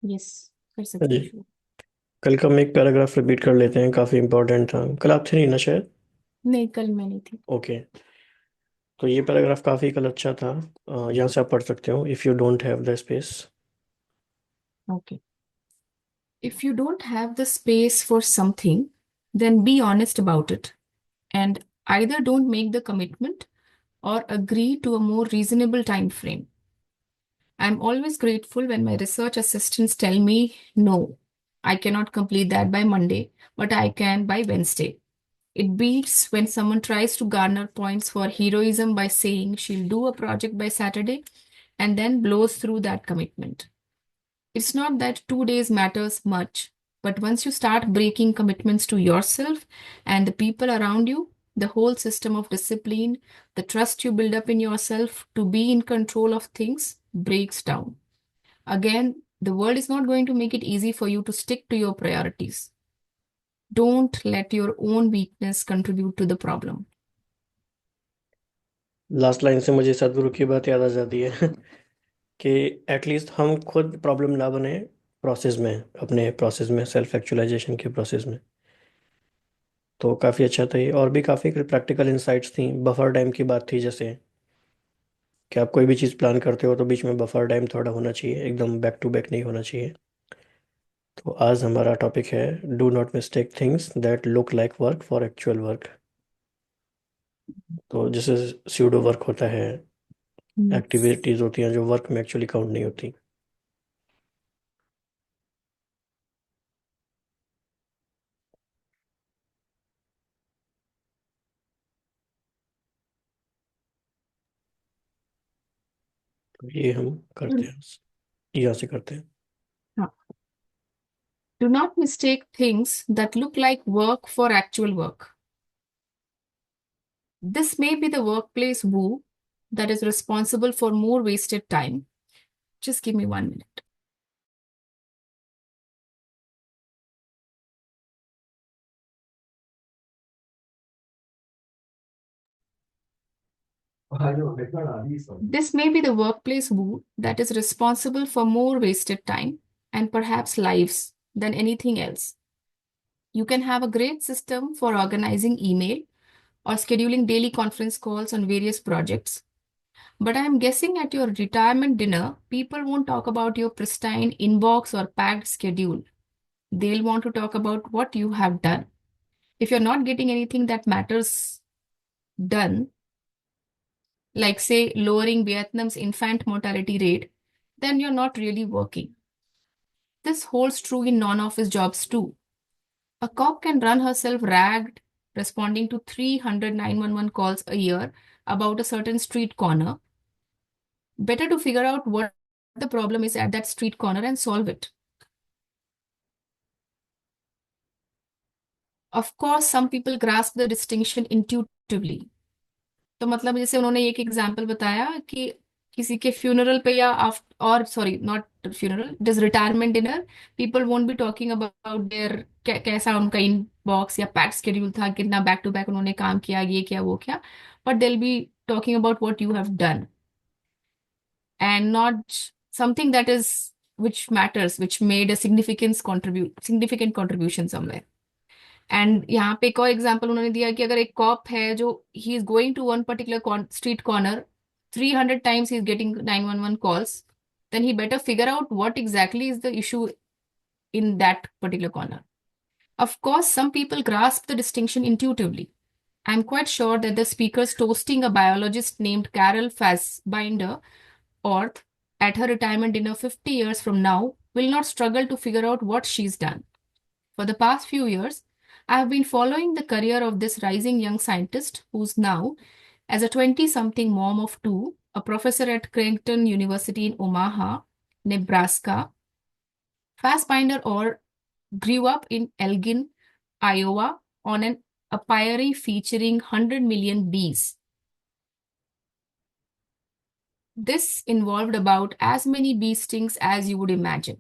Yes, कर सकते जी। हैं शुरू। कल का हम एक पैराग्राफ रिपीट कर लेते हैं, काफ़ी इंपॉर्टेंट था। कल आप थे नहीं ना शायद? नहीं, कल मैं नहीं थी। ओके। तो ये पैराग्राफ काफ़ी कल अच्छा था। यहाँ से आप पढ़ सकते हो, if you don't have the space. Okay. If you don't have the space for something, then be honest about it and either don't make the commitment or agree to a more reasonable time frame. I'm always grateful when my research assistants tell me, no, I cannot complete that by Monday, but I can by Wednesday. It beats when someone tries to garner points for heroism by saying she'll do a project by Saturday and then blows through that commitment. It's not that 2 days matters much, but once you start breaking commitments to yourself and the people around you, the whole system of discipline, the trust you build up in yourself to be in control of things breaks down. Again, the world is not going to make it easy for you to stick to your priorities. Don't let your own weakness contribute to the problem. Last line से मुझे सदगुरु की बात याद आ जाती है कि at least हम खुद प्रॉब्लम ना बने प्रोसेस में, अपने प्रोसेस में, सेल्फ एक्चुअलाइजेशन के प्रोसेस में। तो काफ़ी अच्छा था ये, और भी काफ़ी प्रैक्टिकल इंसाइट्स थी। बफर टाइम की बात थी, जैसे कि आप कोई भी चीज़ प्लान करते हो तो बीच में बफर टाइम थोड़ा होना चाहिए, एकदम बैक टू बैक नहीं होना चाहिए। तो आज हमारा टॉपिक है, do not mistake things that look like work for actual work. तो जैसे स्यूडो वर्क होता है, Yes. एक्टिविटीज़ होती हैं जो वर्क में एक्चुअली काउंट नहीं होती। तो ये हम करते हैं, यहाँ से करते हैं। Do not mistake things that look like work for actual work. This may be the workplace woo that is responsible for more wasted time. Just give me 1 minute. This may be the workplace woo that is responsible for more wasted time and perhaps lives than anything else. You can have a great system for organizing email or scheduling daily conference calls on various projects. But I am guessing at your retirement dinner, people won't talk about your pristine inbox or packed schedule. They'll want to talk about what you have done. If you're not getting anything that matters done, like say lowering Vietnam's infant mortality rate, then you're not really working. This holds true in non office jobs too. A cop can run herself ragged responding to 300 911 calls a year about a certain street corner. Better to figure out what the problem is at that street corner and solve it. Of course, some people grasp the distinction intuitively. तो मतलब जैसे उन्होंने एक example बताया कि किसी के funeral पे या और sorry not funeral it is retirement dinner, people won't be talking about their कैसा उनका इनबॉक्स या पैक शेड्यूल था, कितना बैक टू बैक उन्होंने काम किया, ये किया वो किया, but they will be talking about what you have done and not something that is which matters, which made a significant contribution somewhere. And यहाँ पे एक और एग्जाम्पल उन्होंने दिया कि अगर एक कॉप है जो he is going to one particular street corner 300 times he is getting 911 calls, then he better figure out what exactly is the issue in that particular corner. Of course, some people grasp the distinction intuitively. I'm quite sure that the speakers toasting a biologist named Carol Fassbinder Orth at her retirement dinner 50 years from now will not struggle to figure out what she's done. For the past few years, I have been following the career of this rising young scientist who's now, as a 20 something mom of two, a professor at Creighton University in Omaha, Nebraska. Fassbinder or grew up in Elgin, Iowa, on an apiary featuring 100 million bees. This involved about as many bee stings as you would imagine.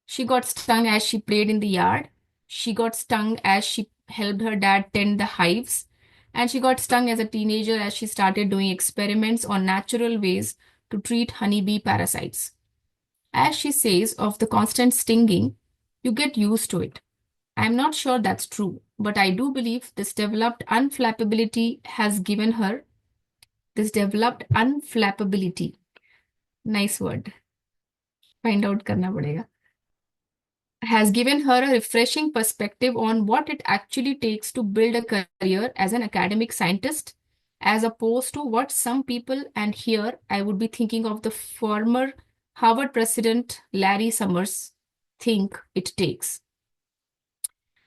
She got stung as she played in the yard. She got stung as she helped her dad tend the hives. And she got stung as a teenager as she started doing experiments on natural ways to treat honeybee parasites. As she says of the constant stinging, you get used to it. I'm not sure that's true, but I do believe this developed unflappability. Nice word. Find out करना पड़ेगा. Has given her a refreshing perspective on what it actually takes to build a career as an academic scientist, as opposed to what some people, and here I would be thinking of the former Harvard president Larry Summers, think it takes.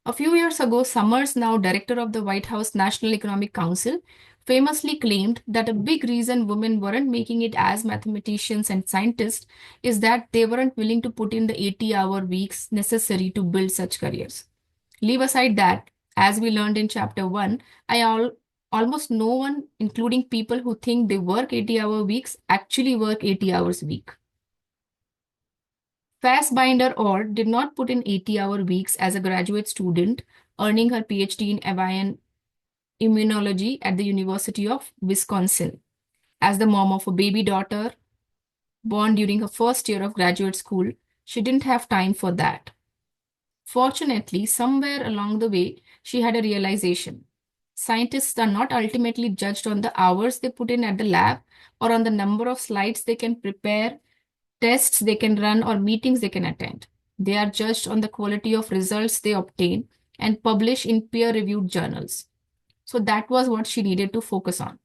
A few years ago, Summers, now director of the White House National Economic Council, famously claimed that a big reason women weren't making it as mathematicians and scientists is that they weren't willing to put in the 80-hour weeks necessary to build such careers. Leave aside that, as we learned in chapter 1, almost no one, including people who think they work 80-hour weeks, actually work 80 hours a week. Fassbinder Orr did not put in 80-hour weeks as a graduate student, earning her PhD in avian immunology at the University of Wisconsin. As the mom of a baby daughter born during her first year of graduate school, she didn't have time for that. Fortunately, somewhere along the way, she had a realization. Scientists are not ultimately judged on the hours they put in at the lab or on the number of slides they can prepare, tests they can run, or meetings they can attend. They are judged on the quality of results they obtain and publish in peer-reviewed journals. So that was what she needed to focus on.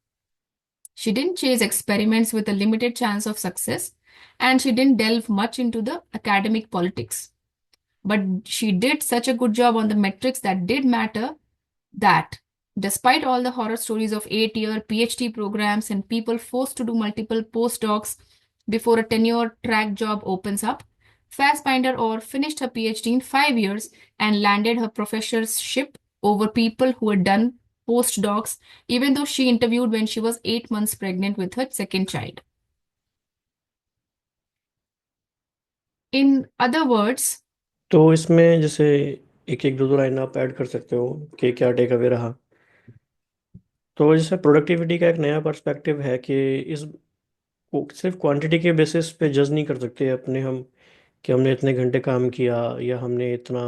She didn't chase experiments with a limited chance of success, and she didn't delve much into the academic politics. But she did such a good job on the metrics that did matter that despite all the horror stories of 8-year PhD programs and people forced to do multiple postdocs before a tenure track job opens up, Fassbinder Orr finished her PhD in 5 years and landed her professorship over people who had done postdocs, even though she interviewed when she was 8 months pregnant with her second child. In other words, तो इसमें जैसे एक एक दो दो line आप add कर सकते हो कि क्या टेक अवे रहा। तो जैसे प्रोडक्टिविटी का एक नया पर्सपेक्टिव है कि इस को सिर्फ क्वांटिटी के बेसिस पे जज नहीं कर सकते अपने हम कि हमने इतने घंटे काम किया या हमने इतना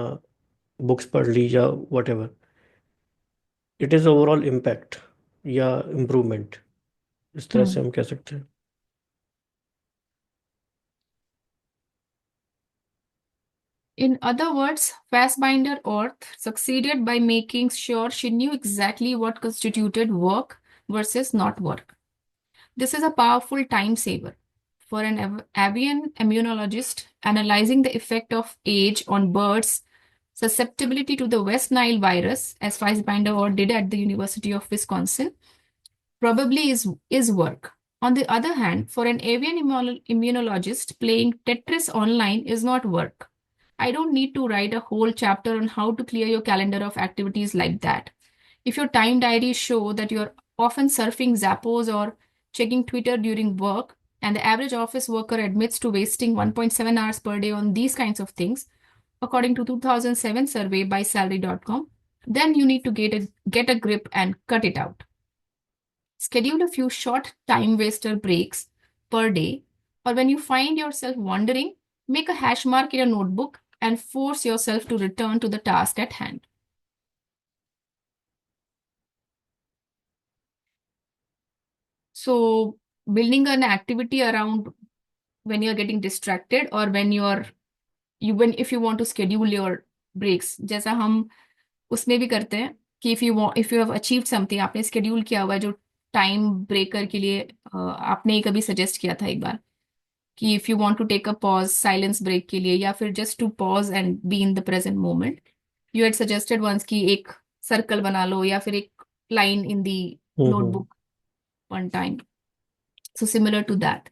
बुक्स पढ़ ली या what ever. It is overall impact या इम्प्रूवमेंट, इस तरह से हम कह सकते हैं। in other words, Fassbinder Orth succeeded by making sure she knew exactly what constituted work versus not work. This is a powerful time saver. For an avian immunologist, analyzing the effect of age on birds' susceptibility to the West Nile virus, as Fassbinder Orth did at the University of Wisconsin, probably is work. On the other hand, for an avian immunologist, playing Tetris online is not work. I don't need to write a whole chapter on how to clear your calendar of activities like that. If your time diaries show that you're often surfing Zappos or checking Twitter during work, and the average office worker admits to wasting 1.7 hours per day on these kinds of things, according to 2007 survey by salary.com, then you need to get a grip and cut it out. Schedule a few short time waster breaks per day, or when you find yourself wandering, make a hash mark in your notebook and force yourself to return to the task at hand. So, building an activity around when you're getting distracted or when when if you want to schedule your breaks, जैसा हम उसमें भी करते हैं कि if you have achieved something, आपने schedule किया हुआ है जो टाइम ब्रेकर के लिए आपने ही कभी सजेस्ट किया था एक बार कि if you want to take a pause silence break के लिए या फिर just to pause and be in the present moment, you had suggested once कि एक सर्कल बना लो या फिर एक line in the hmm. Notebook one time. So similar to that,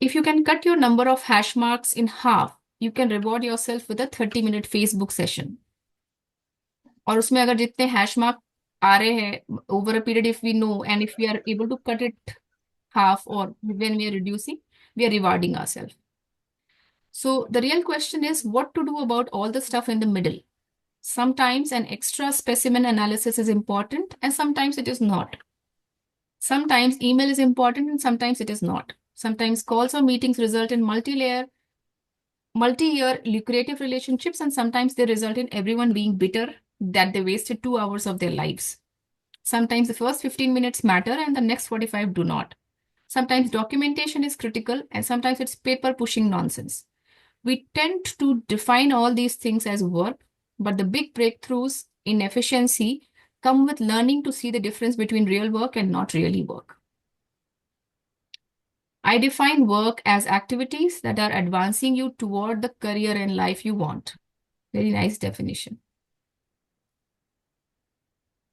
if you can cut your number of hash marks in half, you can reward yourself with a 30-minute Facebook session. और उसमें अगर जितने hash mark आ रहे हैं over a period, if we know and if we are able to cut it half or when we are reducing, we are rewarding ourselves. So the real question is what to do about all the stuff in the middle. Sometimes an extra specimen analysis is important and sometimes it is not. Sometimes email is important and sometimes it is not. Sometimes calls or meetings result in multi-year lucrative relationships, and sometimes they result in everyone being bitter that they wasted 2 hours of their lives. Sometimes the first 15 minutes matter and the next 45 do not. Sometimes documentation is critical and sometimes it's paper pushing nonsense. We tend to define all these things as work, but the big breakthroughs in efficiency come with learning to see the difference between real work and not really work. I define work as activities that are advancing you toward the career and life you want. Very nice definition.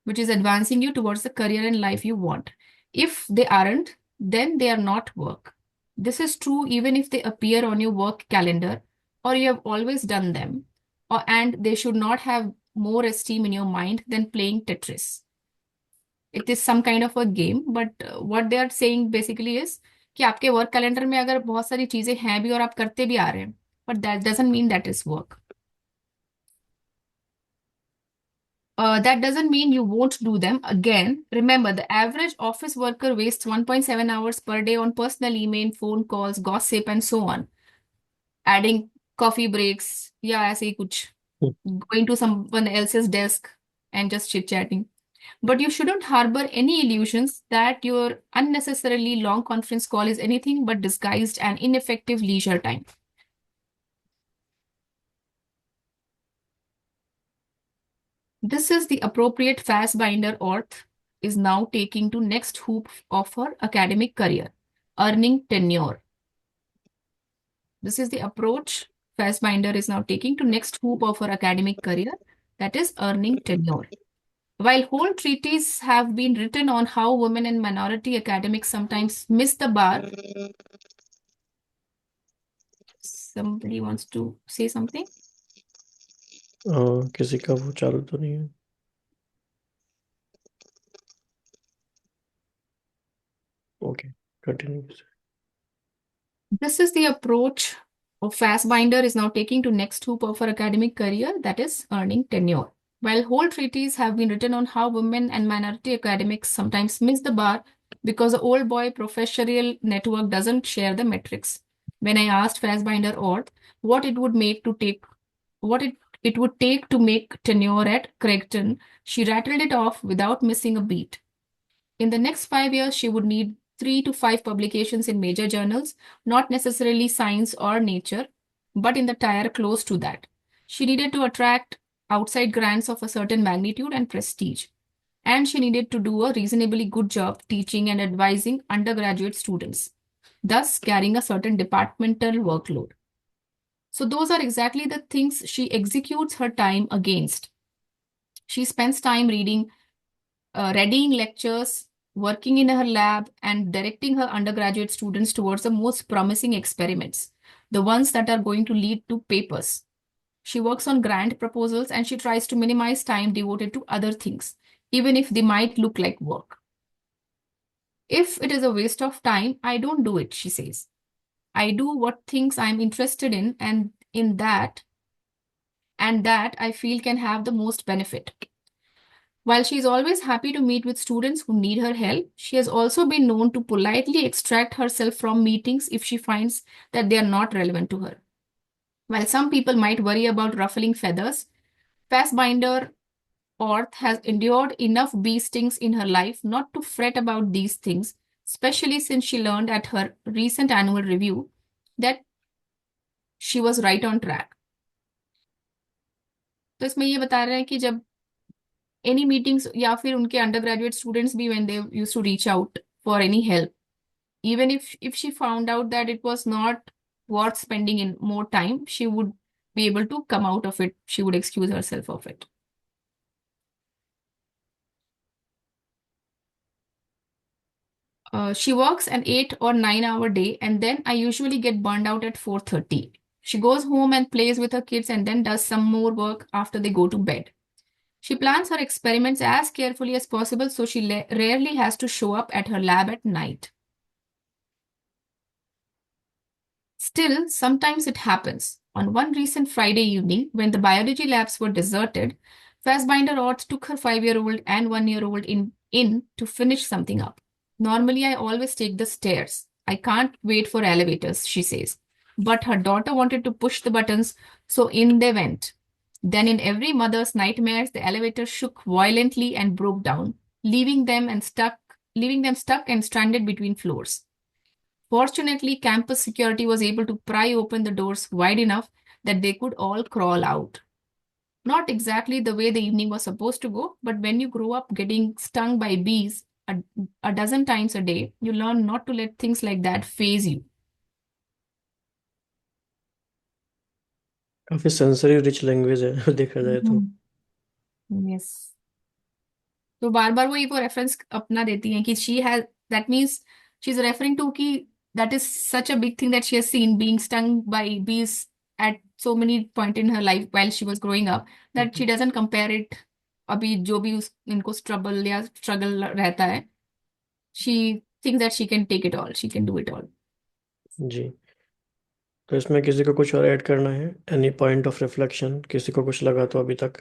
Which is advancing you towards the career and life you want. If they aren't, then they are not work. This is true even if they appear on your work calendar or you have always done them, and they should not have more esteem in your mind than playing Tetris. It is some kind of a game, but what they are saying basically is कि आपके work calendar में अगर बहुत सारी चीजें हैं भी और आप करते भी आ रहे हैं, but that doesn't mean that is work. That doesn't mean you won't do them. Again, remember the average office worker wastes 1.7 hours per day on personal email, phone calls, gossip, and so on. Adding coffee breaks, yeah, ऐसे ही कुछ, going to someone else's desk and just chit-chatting. But you shouldn't harbor any illusions that your unnecessarily long conference call is anything but disguised and ineffective leisure time. This is the appropriate Fassbinder Orth is now taking to next hoop of her academic career, earning tenure. This is the approach Fassbinder is now taking to next hoop of her academic career, that is earning tenure. While whole treatises have been written on how women and minority academics sometimes miss the bar, somebody wants to say something? किसी का वो चालू तो नहीं है. Okay, continue. This is the approach of Fassbinder is now taking to next hoop of her academic career, that is earning tenure. While whole treatises have been written on how women and minority academics sometimes miss the bar because the old boy professorial network doesn't share the metrics. When I asked Fassbinder Orth what it would take to make tenure at Creighton, she rattled it off without missing a beat. In the next 5 years, she would need 3 to 5 publications in major journals, not necessarily Science or Nature, but in the tier close to that. She needed to attract outside grants of a certain magnitude and prestige. And she needed to do a reasonably good job teaching and advising undergraduate students, thus carrying a certain departmental workload. So those are exactly the things she executes her time against. She spends time readying lectures, working in her lab, and directing her undergraduate students towards the most promising experiments, the ones that are going to lead to papers. She works on grant proposals and she tries to minimize time devoted to other things, even if they might look like work. If it is a waste of time, I don't do it, she says. I do what things I'm interested in and that I feel can have the most benefit. While she is always happy to meet with students who need her help, she has also been known to politely extract herself from meetings if she finds that they are not relevant to her. While some people might worry about ruffling feathers, Fassbinder Orth has endured enough bee stings in her life not to fret about these things, especially since she learned at her recent annual review that she was right on track. तो इसमें ये बता रहे हैं कि जब any meetings या फिर उनके undergraduate students भी when they used to reach out for any help, even if she found out that it was not worth spending in more time, she would be able to come out of it. She would excuse herself of it. She works an 8 or 9 hour day, and then I usually get burned out at 4:30. She goes home and plays with her kids and then does some more work after they go to bed. She plans her experiments as carefully as possible, so she rarely has to show up at her lab at night. Still, sometimes it happens. On one recent Friday evening, when the biology labs were deserted, Fassbinder Orth took her 5-year-old and 1-year-old in to finish something up. Normally, I always take the stairs. I can't wait for elevators, she says. But her daughter wanted to push the buttons, so in they went. Then, in every mother's nightmares, the elevator shook violently and broke down, leaving them stuck and stranded between floors. Fortunately, campus security was able to pry open the doors wide enough that they could all crawl out. Not exactly the way the evening was supposed to go, but when you grow up getting stung by bees a dozen times a day, you learn not to let things like that phase you. काफी sensory rich language है देखा जाए तो। Yes. तो बार बार वो reference अपना देती हैं कि she has, that means she is referring to कि that is such a big thing that she has seen being stung by bees at so many point in her life while she was growing up, that she doesn't compare it. अभी जो भी इनको struggle या struggle रहता है, she thinks that she can take it all, she can do it all. जी। तो इसमें किसी को कुछ और ऐड करना है? एनी पॉइंट ऑफ रिफ्लेक्शन, किसी को कुछ लगा तो अभी तक?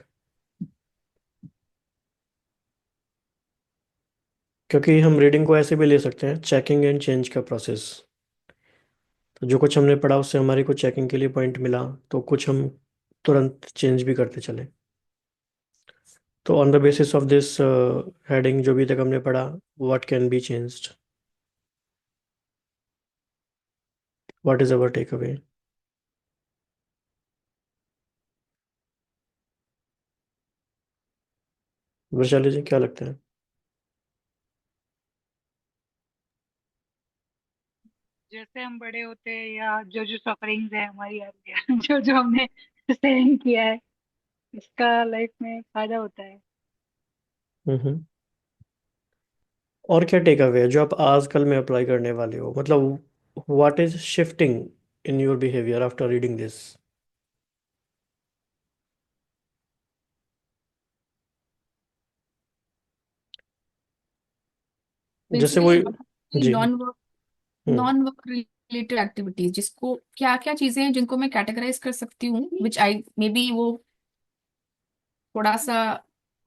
क्योंकि हम रीडिंग को ऐसे भी ले सकते हैं, चेकिंग एंड चेंज का प्रोसेस। तो जो कुछ हमने पढ़ा उससे हमारे को चेकिंग के लिए पॉइंट मिला, तो कुछ हम तुरंत चेंज भी करते चले। तो on the basis of this heading जो भी तक हमने पढ़ा, what can be changed, what is our takeaway? Vaishali ji क्या लगता है? जैसे हम बड़े होते हैं या जो जो सफरिंग्स है हमारी आती है जो जो हमने सहन किया है, इसका लाइफ में फायदा होता है। हम्म। और क्या टेक अवे है जो आप आजकल में अप्लाई करने वाले हो, मतलब what is shifting in your behaviour after reading this? जैसे वो। बेसिकली जी। हम्म। नॉन वर्क रिलेटेड एक्टिविटीज, जिसको क्या क्या चीजें हैं जिनको मैं कैटेगराइज कर सकती हूँ, विच आई मे बी वो थोड़ा सा,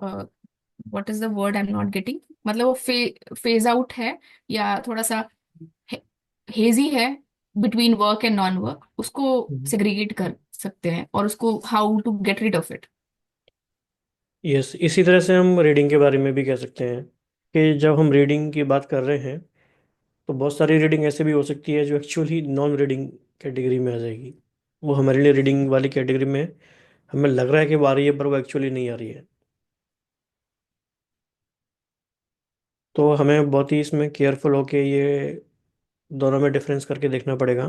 what is the word I am not getting, मतलब वो फेज आउट है या थोड़ा सा हेजी है between work and non work, उसको सेग्रीगेट कर सकते हैं और उसको how to get rid of it. Yes, इसी तरह से हम रीडिंग के बारे में भी कह सकते हैं कि जब हम रीडिंग की बात कर रहे हैं तो बहुत सारी रीडिंग ऐसे भी हो सकती है जो एक्चुअली नॉन रीडिंग कैटेगरी में आ जाएगी। वो हमारे लिए रीडिंग वाली कैटेगरी में हमें लग रहा है कि वो आ रही है, पर वो एक्चुअली नहीं आ रही है। तो हमें बहुत ही इसमें केयरफुल होके ये दोनों में डिफरेंस करके देखना पड़ेगा।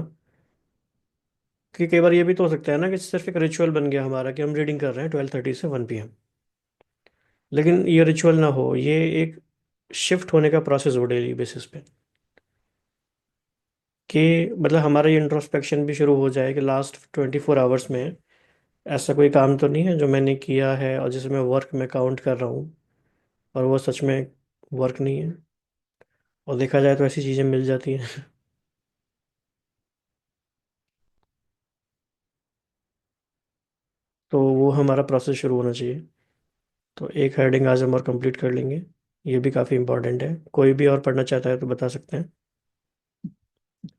कि कई बार ये भी तो हो सकता है ना कि सिर्फ एक रिचुअल बन गया हमारा कि हम रीडिंग कर रहे हैं 12:30 से 1 PM, लेकिन ये रिचुअल ना हो, ये एक शिफ्ट होने का प्रोसेस हो डेली बेसिस पे। कि मतलब हमारा ये इंट्रोस्पेक्शन भी शुरू हो जाए कि लास्ट 24 आवर्स में ऐसा कोई काम तो नहीं है जो मैंने किया है और जिसे मैं वर्क में काउंट कर रहा हूँ और वो सच में वर्क नहीं है। और देखा जाए तो ऐसी चीज़ें मिल जाती हैं तो वो हमारा प्रोसेस शुरू होना चाहिए। तो एक हेडिंग आज हम और कंप्लीट कर लेंगे, ये भी काफ़ी इंपॉर्टेंट है। कोई भी और पढ़ना चाहता है तो बता सकते हैं,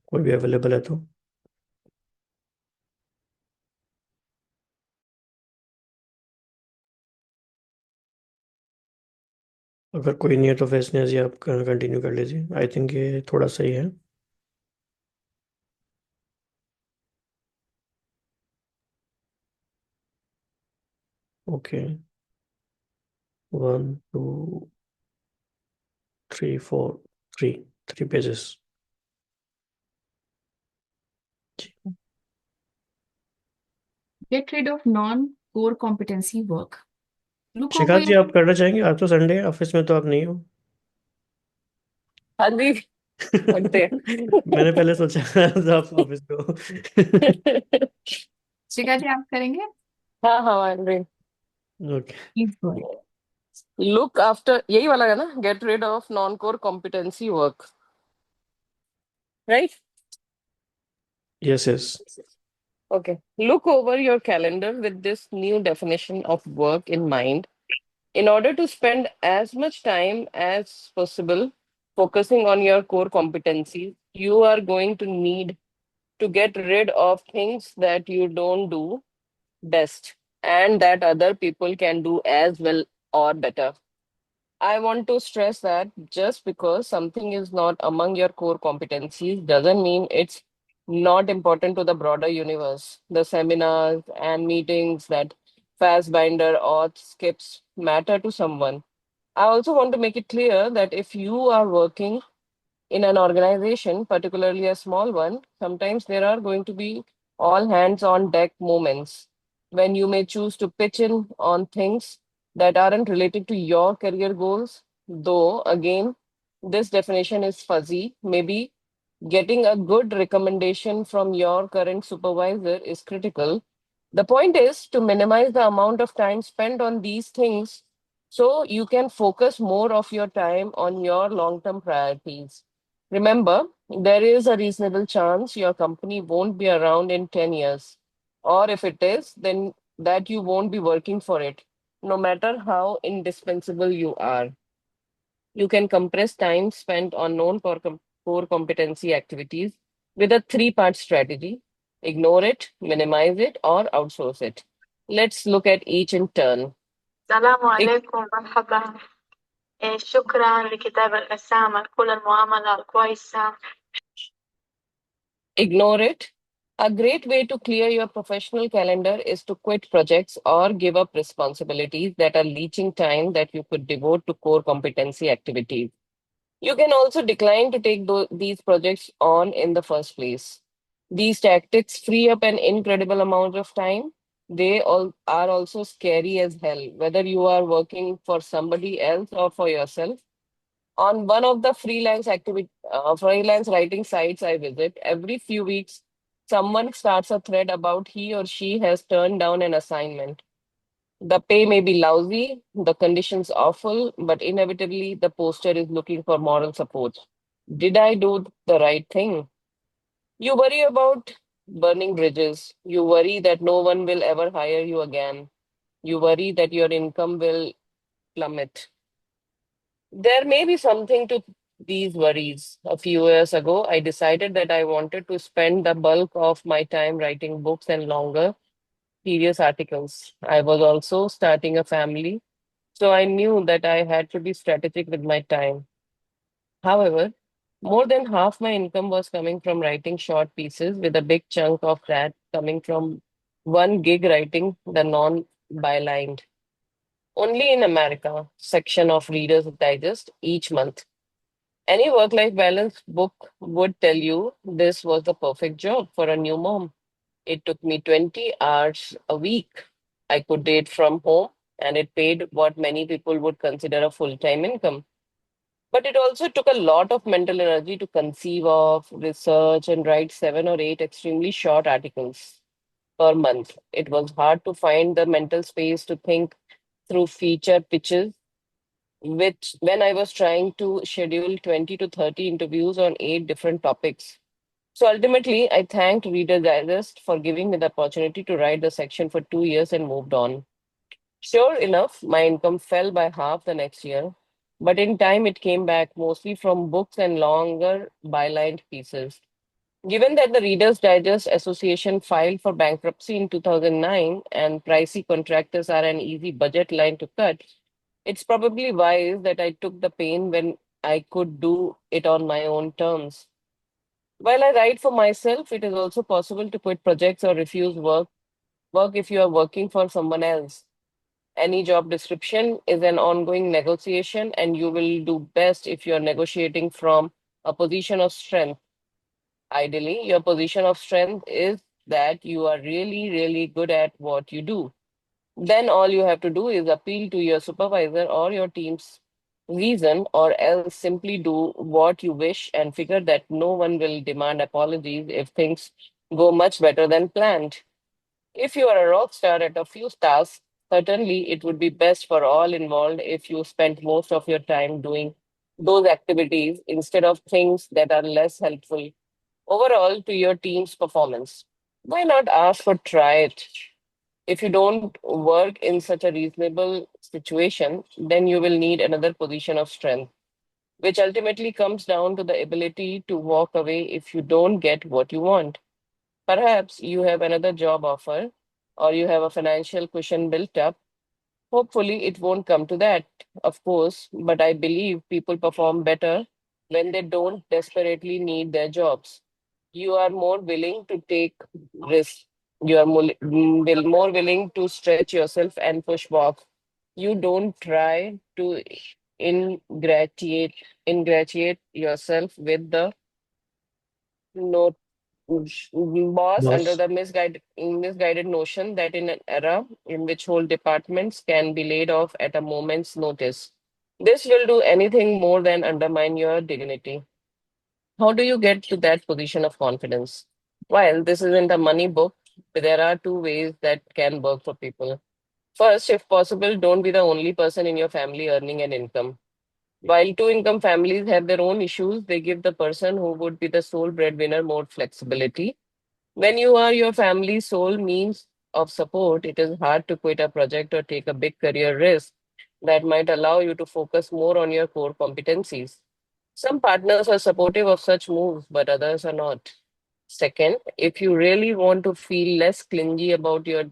कोई भी अवेलेबल है तो। अगर कोई नहीं है तो फैसने जी आप कंटिन्यू कर लीजिए, आई थिंक ये थोड़ा सही है। Okay, 1 2 3 4, three, 3 pages. Get rid of non core competency work. Look over Shikha ji your आप करना चाहेंगे? आज तो संडे है, ऑफिस में तो आप नहीं हो। हाँ जी, करते मैंने पहले सोचा था आप ऑफिस में हो। शिखा जी, आप करेंगे? हाँ हाँ, aunty. Okay. Please go. Look after, यही वाला है ना, get rid of non core competency work, right? Yes yes. Okay. Look over your calendar with this new definition of work in mind. In order to spend as much time as possible focusing on your core competencies, you are going to need to get rid of things that you don't do best and that other people can do as well or better. I want to stress that just because something is not among your core competencies doesn't mean it's not important to the broader universe. The seminars and meetings that Fassbinder or skips matter to someone. I also want to make it clear that if you are working in an organization, particularly a small one, sometimes there are going to be all hands on deck moments when you may choose to pitch in on things that aren't related to your career goals. Though, again, this definition is fuzzy. Maybe getting a good recommendation from your current supervisor is critical. The point is to minimize the amount of time spent on these things so you can focus more of your time on your long term priorities. Remember, there is a reasonable chance your company won't be around in 10 years. Or if it is, then that you won't be working for it, no matter how indispensable you are. You can compress time spent on core competency activities with a three-part strategy: ignore it, minimize it, or outsource it. Let's look at each in turn. السلام I- عليكم مرحبا. شكرا لكتاب الأسامي كل المعاملة كويسة. Ignore it. A great way to clear your professional calendar is to quit projects or give up responsibilities that are leaching time that you could devote to core competency activities. You can also decline to take these projects on in the first place. These tactics free up an incredible amount of time. They all are also scary as hell, whether you are working for somebody else or for yourself. On one of the freelance writing sites I visit, every few weeks, someone starts a thread about he or she has turned down an assignment. The pay may be lousy, the conditions awful, but inevitably the poster is looking for moral support. Did I do the right thing? You worry about burning bridges. You worry that no one will ever hire you again. You worry that your income will plummet. There may be something to these worries. A few years ago, I decided that I wanted to spend the bulk of my time writing books and longer, serious articles. I was also starting a family, so I knew that I had to be strategic with my time. However, more than half my income was coming from writing short pieces, with a big chunk of that coming from one gig writing the non-bylined, only in America section of Reader's Digest each month. Any work life balance book would tell you this was the perfect job for a new mom. It took me 20 hours a week. I could do it from home, and it paid what many people would consider a full time income. But it also took a lot of mental energy to conceive of, research, and write 7 or 8 extremely short articles per month. It was hard to find the mental space to think through feature pitches, which when I was trying to schedule 20 to 30 interviews on 8 different topics. So ultimately, I thanked Reader Digest for giving me the opportunity to write the section for 2 years and moved on. Sure enough, my income fell by half the next year, but in time it came back mostly from books and longer bylined pieces. Given that the Reader's Digest Association filed for bankruptcy in 2009 and pricey contractors are an easy budget line to cut, it's probably wise that I took the pain when I could do it on my own terms. While I write for myself, it is also possible to quit projects or refuse work if you are working for someone else. Any job description is an ongoing negotiation, and you will do best if you are negotiating from a position of strength. Ideally, your position of strength is that you are really, really good at what you do. Then all you have to do is appeal to your supervisor or your team's reason, or else simply do what you wish and figure that no one will demand apologies if things go much better than planned. If you are a rock star at a few tasks, certainly it would be best for all involved if you spent most of your time doing those activities instead of things that are less helpful overall to your team's performance. Why not ask or try it? If you don't work in such a reasonable situation, then you will need another position of strength. which ultimately comes down to the ability to walk away if you don't get what you want. Perhaps you have another job offer or you have a financial cushion built up. Hopefully, it won't come to that, of course, but I believe people perform better when they don't desperately need their jobs. You are more willing to take risks. You are more willing to stretch yourself and push back. You don't try to ingratiate ingratiate yourself with the no boss under boss. the misguided notion that in an era in which whole departments can be laid off at a moment's notice, this will do anything more than undermine your dignity. How do you get to that position of confidence? While this isn't a money book, there are two ways that can work for people. First, if possible, don't be the only person in your family earning an income. While two income families have their own issues, they give the person who would be the sole breadwinner more flexibility. When you are your family's sole means of support, it is hard to quit a project or take a big career risk that might allow you to focus more on your core competencies. Some partners are supportive of such moves, but others are not. Second, if you really want to feel less clingy about your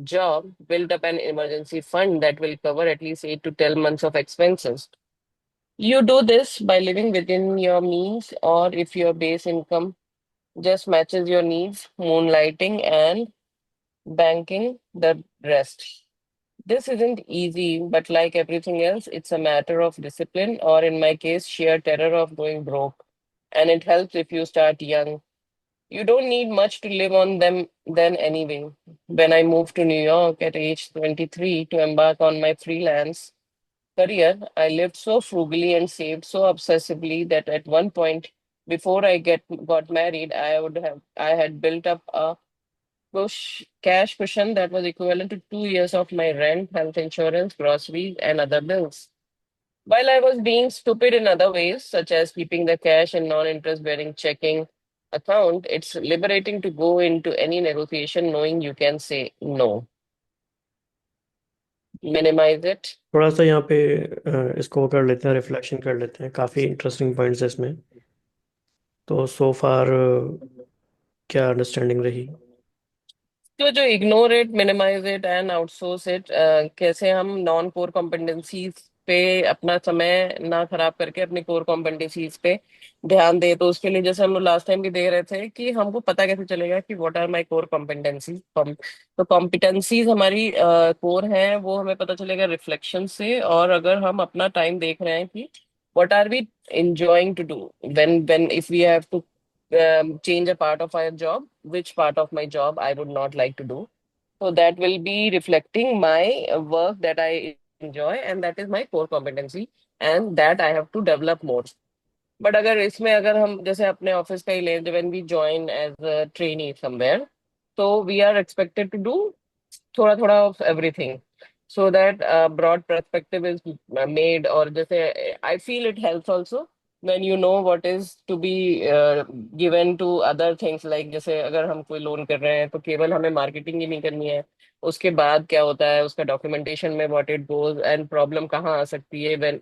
job, build up an emergency fund that will cover at least 8 to 12 months of expenses. You do this by living within your means, or if your base income just matches your needs, moonlighting and banking the rest. This isn't easy, but like everything else, it's a matter of discipline, or in my case, sheer terror of going broke. And it helps if you start young. You don't need much to live on them then anyway. When I moved to New York at age 23 to embark on my freelance career, I lived so frugally and saved so obsessively that at one point before I got married, I had built up a cash cushion that was equivalent to 2 years of my rent, health insurance, groceries, and other bills. While I was being stupid in other ways, such as keeping the cash in non-interest bearing checking account, it's liberating to go into any negotiation knowing you can say no, minimize it. थोड़ा सा यहाँ पे इसको वो कर लेते हैं, reflection कर लेते हैं, काफ़ी इंटरेस्टिंग पॉइंट्स है इसमें. तो सो फार क्या अंडरस्टैंडिंग रही? तो जो ignore it, minimise it and outsource it, कैसे हम नॉन कोर कॉम्पिटेंसीज पे अपना समय ना खराब करके अपनी कोर कॉम्पिटेंसीज पे ध्यान दे. तो उसके लिए जैसे हम लोग लास्ट टाइम भी दे रहे थे कि हमको पता कैसे चलेगा कि what are my core competencies. तो कॉम्पिटेंसीज हमारी कोर हैं, वो हमें पता चलेगा रिफ्लेक्शन से. और अगर हम अपना टाइम देख रहे हैं कि what are we enjoying to do when if we have to change a part of our job, which part of my job I would not like to do. So that will be reflecting my work that I enjoy, and that is my core competency, and that I have to develop more. But अगर हम जैसे अपने office का ही लें, when we join as a trainee somewhere, so we are expected to do थोड़ा थोड़ा of everything, so that a broad perspective is made. और जैसे I feel it helps also when you know what is to be given to other things, like जैसे अगर हम कोई loan कर रहे हैं तो केवल हमें मार्केटिंग ही नहीं करनी है, उसके बाद क्या होता है उसका डॉक्यूमेंटेशन में what it goes and problem कहाँ आ सकती है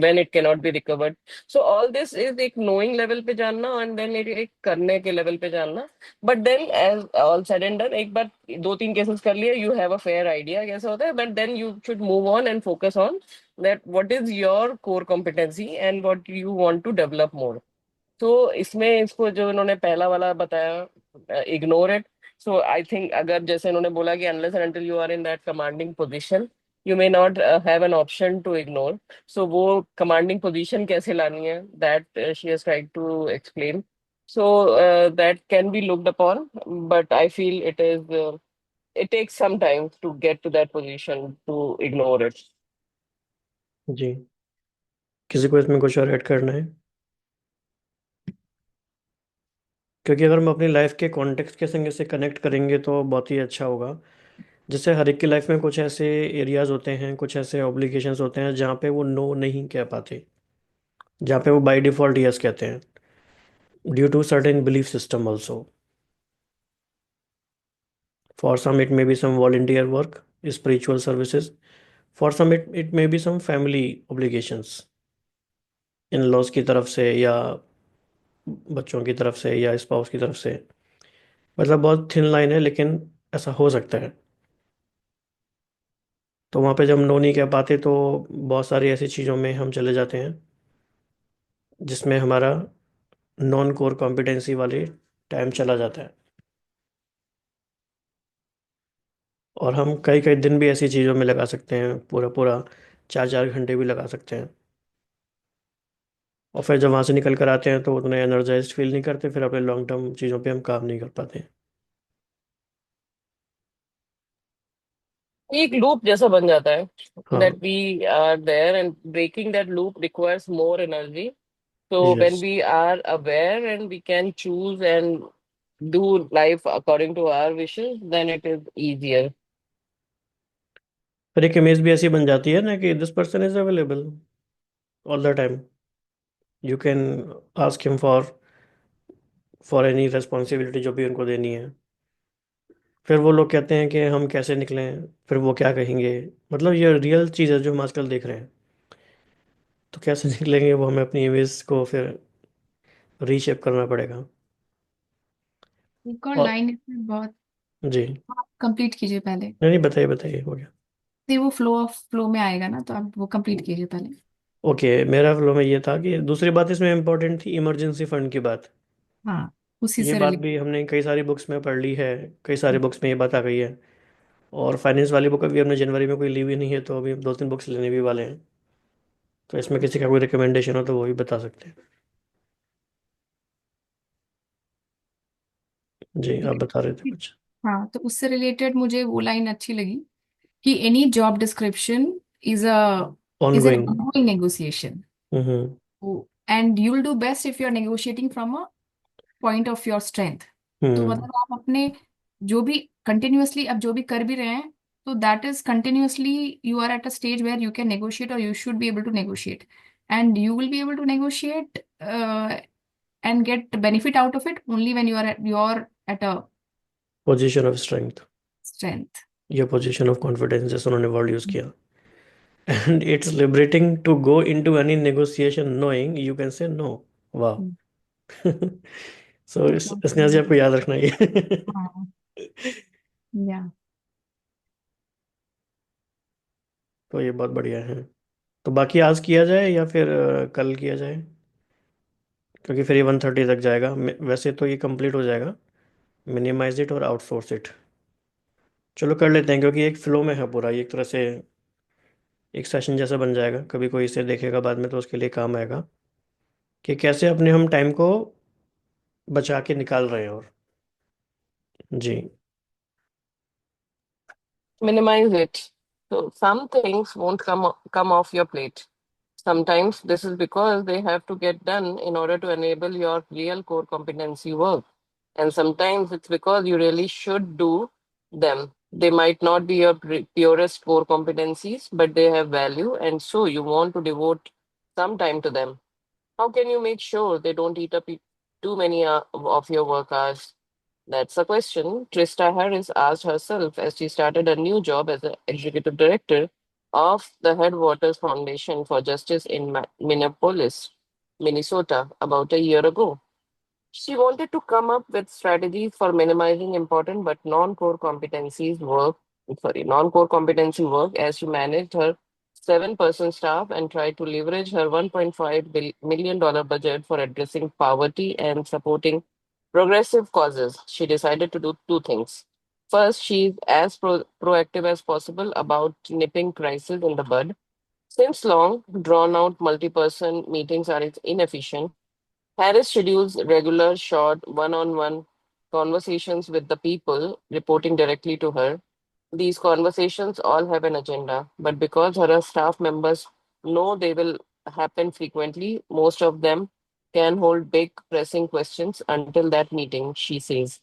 when it cannot be recovered. So all this is एक knowing level पे जानना, and then एक करने के level पे जानना. But then as all said and done, एक बार दो तीन केसेस कर लिए, you have a fair idea कैसे होता है. But then you should move on and focus on that what is your core competency and what you want to develop more. तो इसमें इसको जो इन्होंने पहला वाला बताया, ignore it. So I think अगर जैसे इन्होंने बोला कि unless and until you are in that commanding position, you may not have an option to ignore. So वो कमांडिंग पोजीशन कैसे लानी है, that she has tried to explain. So that can be looked upon, but I feel it takes some time to get to that position to ignore it. जी. किसी को इसमें कुछ और add करना है? क्योंकि अगर हम अपनी लाइफ के कॉन्टेक्स्ट के संग इसे कनेक्ट करेंगे तो बहुत ही अच्छा होगा. जैसे हर एक की लाइफ में कुछ ऐसे एरियाज होते हैं, कुछ ऐसे ऑब्लिगेशंस होते हैं जहाँ पे वो नो नहीं कह पाते, जहाँ पे वो बाय डिफॉल्ट यस कहते हैं, due to certain belief system also. For some it may be some volunteer work, spiritual services. For some it may be some family obligations. In-laws की तरफ से या बच्चों की तरफ से या स्पाउस की तरफ से। मतलब बहुत थिन लाइन है, लेकिन ऐसा हो सकता है। तो वहाँ पे जब नो नहीं कह पाते तो बहुत सारी ऐसी चीज़ों में हम चले जाते हैं जिसमें हमारा नॉन कोर कॉम्पिटेंसी वाले टाइम चला जाता है। और हम कई कई दिन भी ऐसी चीज़ों में लगा सकते हैं, पूरा पूरा 4 4 घंटे भी लगा सकते हैं। और फिर जब वहाँ से निकल कर आते हैं तो उतने एनर्जाइज्ड फील नहीं करते, फिर अपने लॉन्ग टर्म चीज़ों पे हम काम नहीं कर पाते। एक लूप जैसा बन जाता है हाँ। that we are there, and breaking that loop requires more energy. So when yes. we are aware and we can choose and do life according to our wishes, then it is easier. फिर एक image भी ऐसी बन जाती है ना कि this person is available all the time, you can ask him for any responsibility जो भी उनको देनी है। फिर वो लोग कहते हैं कि हम कैसे निकलें, फिर वो क्या कहेंगे। मतलब ये रियल चीज़ है जो हम आजकल देख रहे हैं। तो कैसे निकलेंगे, वो हमें अपनी इमेज को फिर रीशेप करना पड़ेगा। एक और और लाइन इसमें बहुत, जी, कंप्लीट कीजिए पहले। नहीं नहीं, बताइए बताइए, हो गया। नहीं, वो फ्लो में आएगा ना, तो आप वो कंप्लीट कीजिए पहले। ओके, मेरा फ्लो में ये था कि दूसरी बात इसमें इम्पोर्टेंट थी, इमरजेंसी फंड की बात। हाँ, उसी ये से बात रिलेट। भी हमने कई सारी बुक्स में पढ़ ली है, कई सारी बुक्स में ये बात आ गई है। और फाइनेंस वाली बुक अभी हमने जनवरी में कोई ली भी नहीं है, तो अभी 2 3 बुक्स लेने भी वाले हैं। तो इसमें किसी का कोई रिकमेंडेशन हो तो वो भी बता सकते हैं। जी, आप बता रहे थे कुछ। हाँ, तो उससे रिलेटेड मुझे वो लाइन अच्छी लगी कि any job description is a is an ongoing. ongoing negotiation, hmm. and you will do best if you are negotiating from a point of your strength. तो हम्म। मतलब आप अपने जो भी कंटिन्यूअसली अब जो भी कर भी रहे हैं, तो that is continuously you are at a stage where you can negotiate, और you should be able to negotiate, and you will be able to negotiate and get benefit out of it only when you are at a position of strength, strength. या position of confidence जैसे उन्होंने word use किया। And it's liberating to go into any negotiation knowing you can say no. वाह। Hmm. So इसने आज आपको याद रखना है। हाँ, या तो ये बहुत बढ़िया है। तो बाकी आज किया जाए या फिर कल किया जाए, क्योंकि फिर ये 1:30 तक जाएगा। वैसे तो ये कंप्लीट हो जाएगा। मिनिमाइज इट और आउटसोर्स इट। चलो कर लेते हैं, क्योंकि एक फ्लो में है पूरा, ये एक तरह से एक सेशन जैसा बन जाएगा। कभी कोई इसे देखेगा बाद में तो उसके लिए काम आएगा कि कैसे अपने हम टाइम को बचा के निकाल रहे हैं। और जी। Minimize it. So some things won't come off your plate. Sometimes this is because they have to get done in order to enable your real core competency work. And sometimes it's because you really should do them. They might not be your purest core competencies, but they have value, and so you want to devote some time to them. How can you make sure they don't eat up too many of your work hours? That's a question Trista Harris asked herself as she started a new job as the executive director of the Headwaters Foundation for Justice in Minneapolis, Minnesota, about a year ago. She wanted to come up with strategies for minimizing important but non-core competency work as she managed her 7-person staff and tried to leverage her $1.5 million budget for addressing poverty and supporting progressive causes. She decided to do two things. First, she's as proactive as possible about nipping crisis in the bud. Since long, drawn out multi person meetings are inefficient, Harris schedules regular, short, one on one conversations with the people reporting directly to her. These conversations all have an agenda, but because her staff members know they will happen frequently, most of them can hold big, pressing questions until that meeting, she says.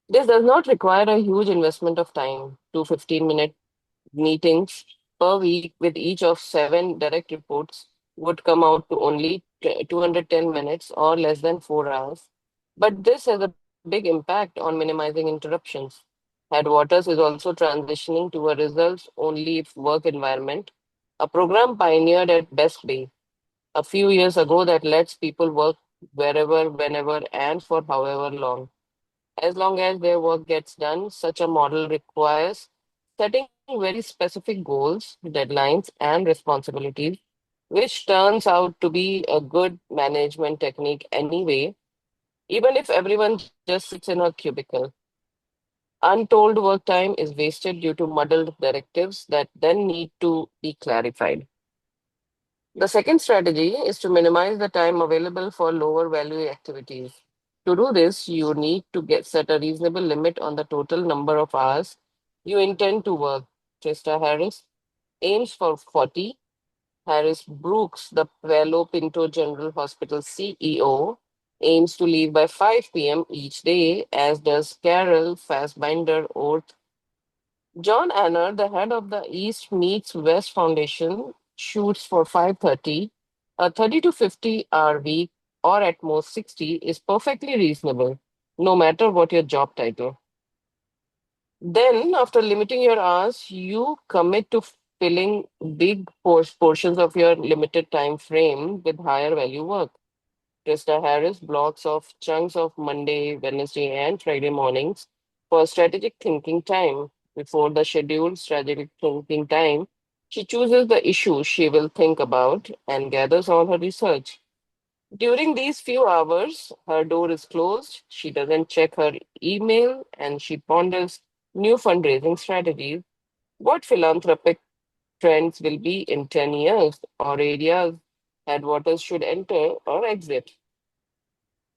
This does not require a huge investment of time. 2 15-minute meetings per week with each of 7 direct reports would come out to only 210 minutes or less than 4 hours. But this has a big impact on minimizing interruptions. Headwaters is also transitioning to a results only work environment, a program pioneered at Best Bay. a few years ago that lets people work wherever, whenever, and for however long. As long as their work gets done, such a model requires setting very specific goals, deadlines, and responsibilities, which turns out to be a good management technique anyway, even if everyone just sits in a cubicle. Untold work time is wasted due to muddled directives that then need to be clarified. The second strategy is to minimize the time available for lower value activities. To do this, you need to set a reasonable limit on the total number of hours you intend to work. Trista Harris aims for 40. Harris Brooks, the Palo Pinto General Hospital CEO, aims to leave by 5 p.m. each day, as does Carol Fassbinder Orth. John Anner, the head of the East Meets West Foundation, shoots for 5:30. A 30 to 50 hour week, or at most 60, is perfectly reasonable, no matter what your job title. Then, after limiting your hours, you commit to filling big portions of your limited time frame with higher value work. Krista Harris blocks off chunks of Monday, Wednesday, and Friday mornings for strategic thinking time. Before the scheduled strategic thinking time, she chooses the issues she will think about and gathers all her research. During these few hours, her door is closed, she doesn't check her email, and she ponders new fundraising strategies, what philanthropic trends will be in 10 years, or areas headwaters should enter or exit.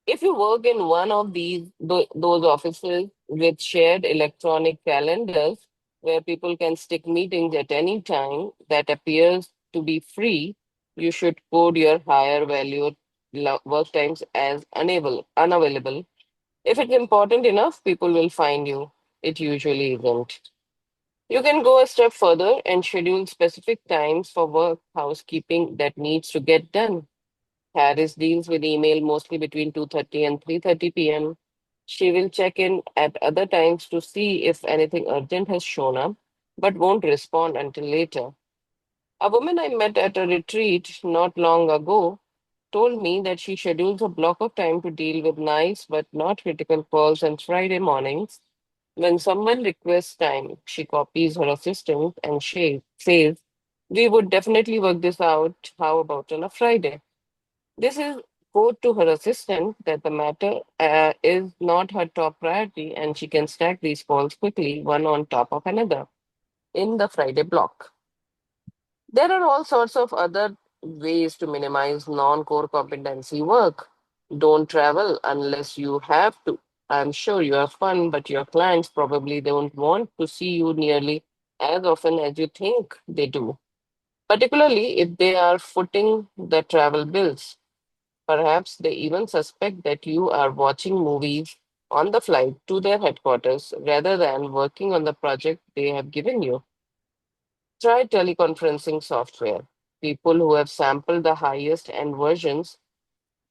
If you work in one of those offices with shared electronic calendars where people can stick meetings at any time that appears to be free, you should code your higher value work times as unavailable. If it's important enough, people will find you. It usually isn't. You can go a step further and schedule specific times for work housekeeping that needs to get done. Harris deals with email mostly between 2:30 and 3:30 p.m. She will check in at other times to see if anything urgent has shown up, but won't respond until later. A woman I met at a retreat not long ago told me that she schedules a block of time to deal with nice but not critical calls on Friday mornings. When someone requests time, she copies her assistant and she says, "We would definitely work this out. How about on a Friday?" This is code to her assistant that the matter is not her top priority and she can stack these calls quickly, one on top of another, in the Friday block. There are all sorts of other ways to minimize non-core competency work. Don't travel unless you have to. I'm sure you have fun, but your clients probably don't want to see you nearly as often as you think they do, particularly if they are footing the travel bills. Perhaps they even suspect that you are watching movies on the flight to their headquarters rather than working on the project they have given you. Try teleconferencing software. People who have sampled the highest end versions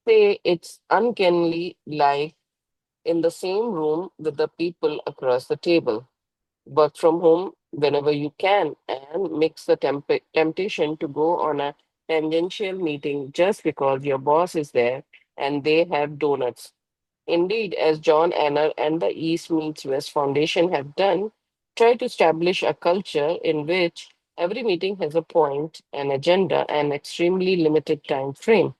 say it's uncannily like in the same room with the people across the table. Work from home whenever you can and mix the temptation to go on a tangential meeting just because your boss is there and they have donuts. Indeed, as John Anner and the East Meets West Foundation have done, try to establish a culture in which every meeting has a point, an agenda, an extremely limited time frame,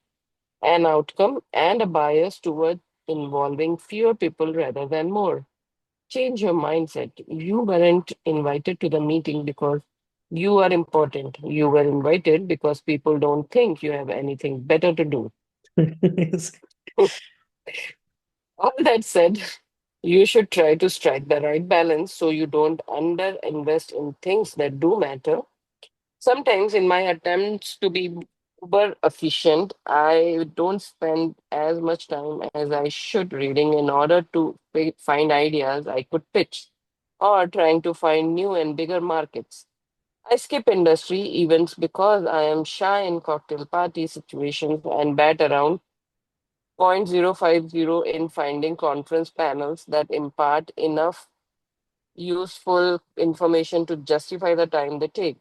an outcome, and a bias toward involving fewer people rather than more. Change your mindset. You weren't invited to the meeting because you are important. You were invited because people don't think you have anything better to do. All that said, you should try to strike the right balance so you don't underinvest in things that do matter. Sometimes, in my attempts to be uber efficient, I don't spend as much time as I should reading in order to find ideas I could pitch or trying to find new and bigger markets. I skip industry events because I am shy in cocktail party situations and bat around 0.050 in finding conference panels that impart enough useful information to justify the time they take.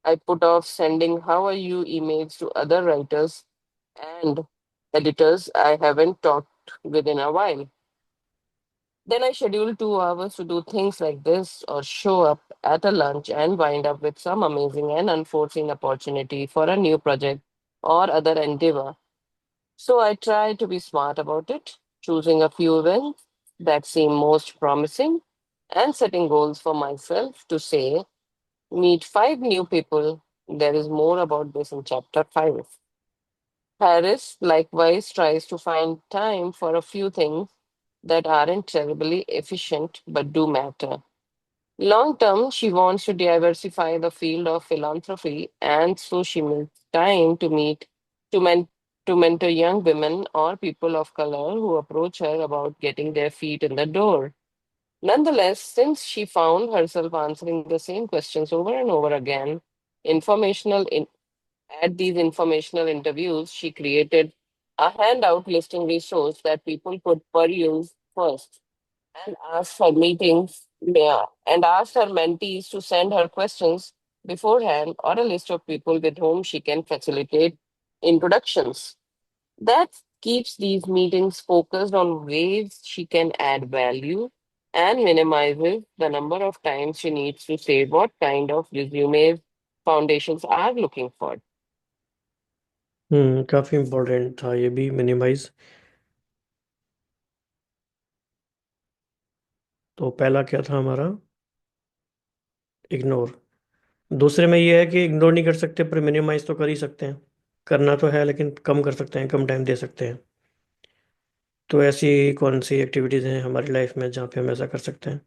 I put off sending how are you emails to other writers and editors I haven't talked with in a while. Then I schedule 2 hours to do things like this or show up at a lunch and wind up with some amazing and unforeseen opportunity for a new project or other endeavor. So I try to be smart about it, choosing a few events that seem most promising and setting goals for myself to say, meet 5 new people. There is more about this in chapter 5. Harris likewise tries to find time for a few things that aren't terribly efficient but do matter. Long term, she wants to diversify the field of philanthropy, and so she makes time to meet, to, men, to mentor young women or people of color who approach her about getting their feet in the door. Nonetheless, since she found herself answering the same questions over and over again, informational in, at these informational interviews, she created a handout listing resource that people could peruse first and asked her mentees to send her questions beforehand or a list of people with whom she can facilitate introductions. That keeps these meetings focused on ways she can add value and minimizes the number of times she needs to say what kind of resumes foundations are looking for. काफी important था ये भी, minimise. तो पहला क्या था हमारा? Ignore. दूसरे में ये है कि इग्नोर नहीं कर सकते पर मिनिमाइज तो कर ही सकते हैं। करना तो है लेकिन कम कर सकते हैं, कम टाइम दे सकते हैं। तो ऐसी कौन सी एक्टिविटीज़ हैं हमारी लाइफ में जहाँ पे हम ऐसा कर सकते हैं?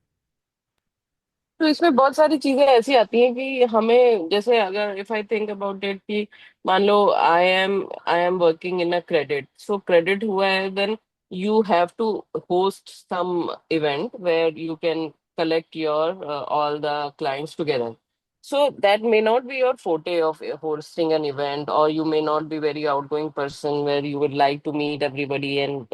तो इसमें बहुत सारी चीजें ऐसी आती हैं कि हमें, जैसे अगर if I think about it कि मान लो I am working in a credit, so credit हुआ है, then you have to host some event where you can collect your all the clients together. So that may not be your forte of hosting an event, or you may not be very outgoing person where you would like to meet everybody and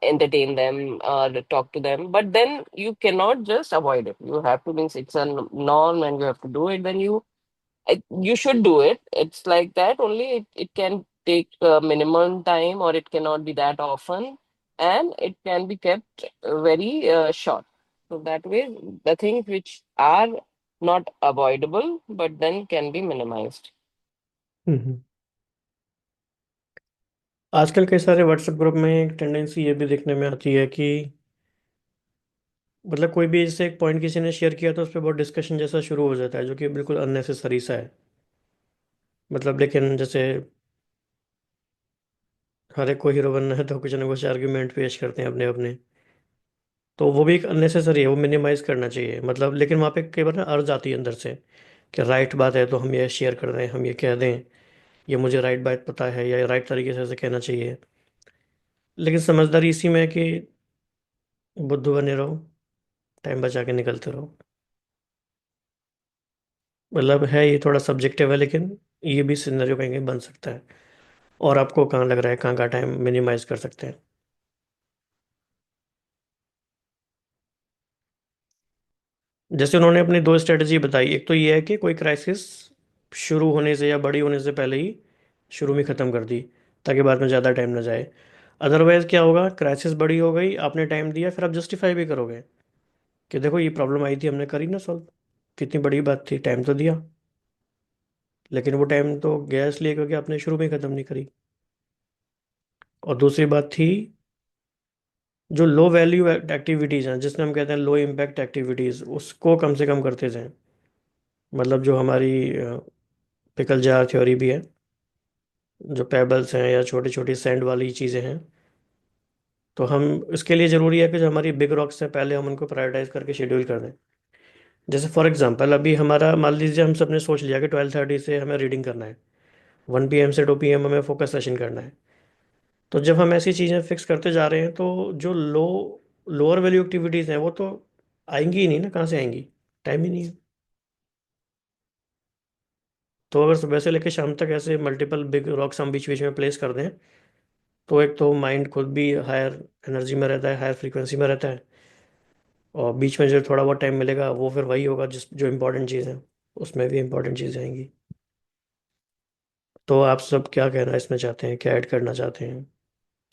entertain them or talk to them. But then you cannot just avoid it. You have to, means it's a norm and you have to do it. Then you should do it. It's like that. Only it can take minimum time, or it cannot be that often, and it can be kept very short. So that way, the things which are not avoidable but then can be minimized. हम्म। आजकल कई सारे WhatsApp group में एक tendency ये भी देखने में आती है कि मतलब कोई भी जैसे एक पॉइंट किसी ने शेयर किया तो उस पर बहुत डिस्कशन जैसा शुरू हो जाता है, जो कि बिल्कुल अननेसेसरी सा है। मतलब लेकिन जैसे हर एक को हीरो बनना है तो कुछ ना कुछ आर्ग्यूमेंट पेश करते हैं अपने अपने। तो वो भी एक अननेसेसरी है, वो मिनिमाइज करना चाहिए। मतलब लेकिन वहाँ पे कई बार ना अर्ज आती है अंदर से कि राइट बात है तो हम ये शेयर कर रहे हैं, हम ये कह दें, ये मुझे राइट बात पता है या राइट तरीके से ऐसे कहना चाहिए। लेकिन समझदारी इसी में है कि बुद्धू बने रहो, टाइम बचा के निकलते रहो। मतलब है ये थोड़ा सब्जेक्टिव है, लेकिन ये भी सिनेरियो कहीं कहीं बन सकता है। और आपको कहाँ लग रहा है कहाँ का टाइम मिनिमाइज कर सकते हैं? जैसे उन्होंने अपनी दो स्ट्रेटजी बताई, एक तो ये है कि कोई क्राइसिस शुरू होने से या बड़ी होने से पहले ही शुरू में ख़त्म कर दी, ताकि बाद में ज़्यादा टाइम ना जाए। अदरवाइज़ क्या होगा, क्राइसिस बड़ी हो गई, आपने टाइम दिया, फिर आप जस्टिफाई भी करोगे कि देखो ये प्रॉब्लम आई थी, हमने करी ना सॉल्व, कितनी बड़ी बात थी, टाइम तो दिया। लेकिन वो टाइम तो गया इसलिए क्योंकि आपने शुरू में ही ख़त्म नहीं करी। और दूसरी बात थी, जो लो वैल्यू एक्टिविटीज़ हैं, जिसमें हम कहते हैं लो इम्पैक्ट एक्टिविटीज़, उसको कम से कम करते जाएं। मतलब जो हमारी पिकल जार थ्योरी भी है, जो पेबल्स हैं या छोटी छोटी सैंड वाली चीज़ें हैं, तो हम इसके लिए ज़रूरी है कि जो हमारी बिग रॉक्स हैं पहले हम उनको प्रायोरिटाइज करके शेड्यूल कर दें। जैसे फॉर एग्जांपल अभी हमारा मान लीजिए हम सब ने सोच लिया कि 12:30 से हमें रीडिंग करना है, 1 PM से 2 PM हमें फोकस सेशन करना है। तो जब हम ऐसी चीज़ें फिक्स करते जा रहे हैं तो जो लोअर वैल्यू एक्टिविटीज़ हैं वो तो आएंगी ही नहीं ना, कहाँ से आएंगी? टाइम ही नहीं है। तो अगर सुबह से लेकर शाम तक ऐसे मल्टीपल बिग रॉक्स हम बीच बीच में प्लेस कर दें, तो एक तो माइंड खुद भी हायर एनर्जी में रहता है, हायर फ्रीक्वेंसी में रहता है, और बीच में जो थोड़ा बहुत टाइम मिलेगा वो फिर वही होगा जिस जो इम्पोर्टेंट चीज़ है उसमें भी इम्पोर्टेंट चीज़ें आएंगी। तो आप सब क्या कहना इसमें चाहते हैं, क्या ऐड करना चाहते हैं,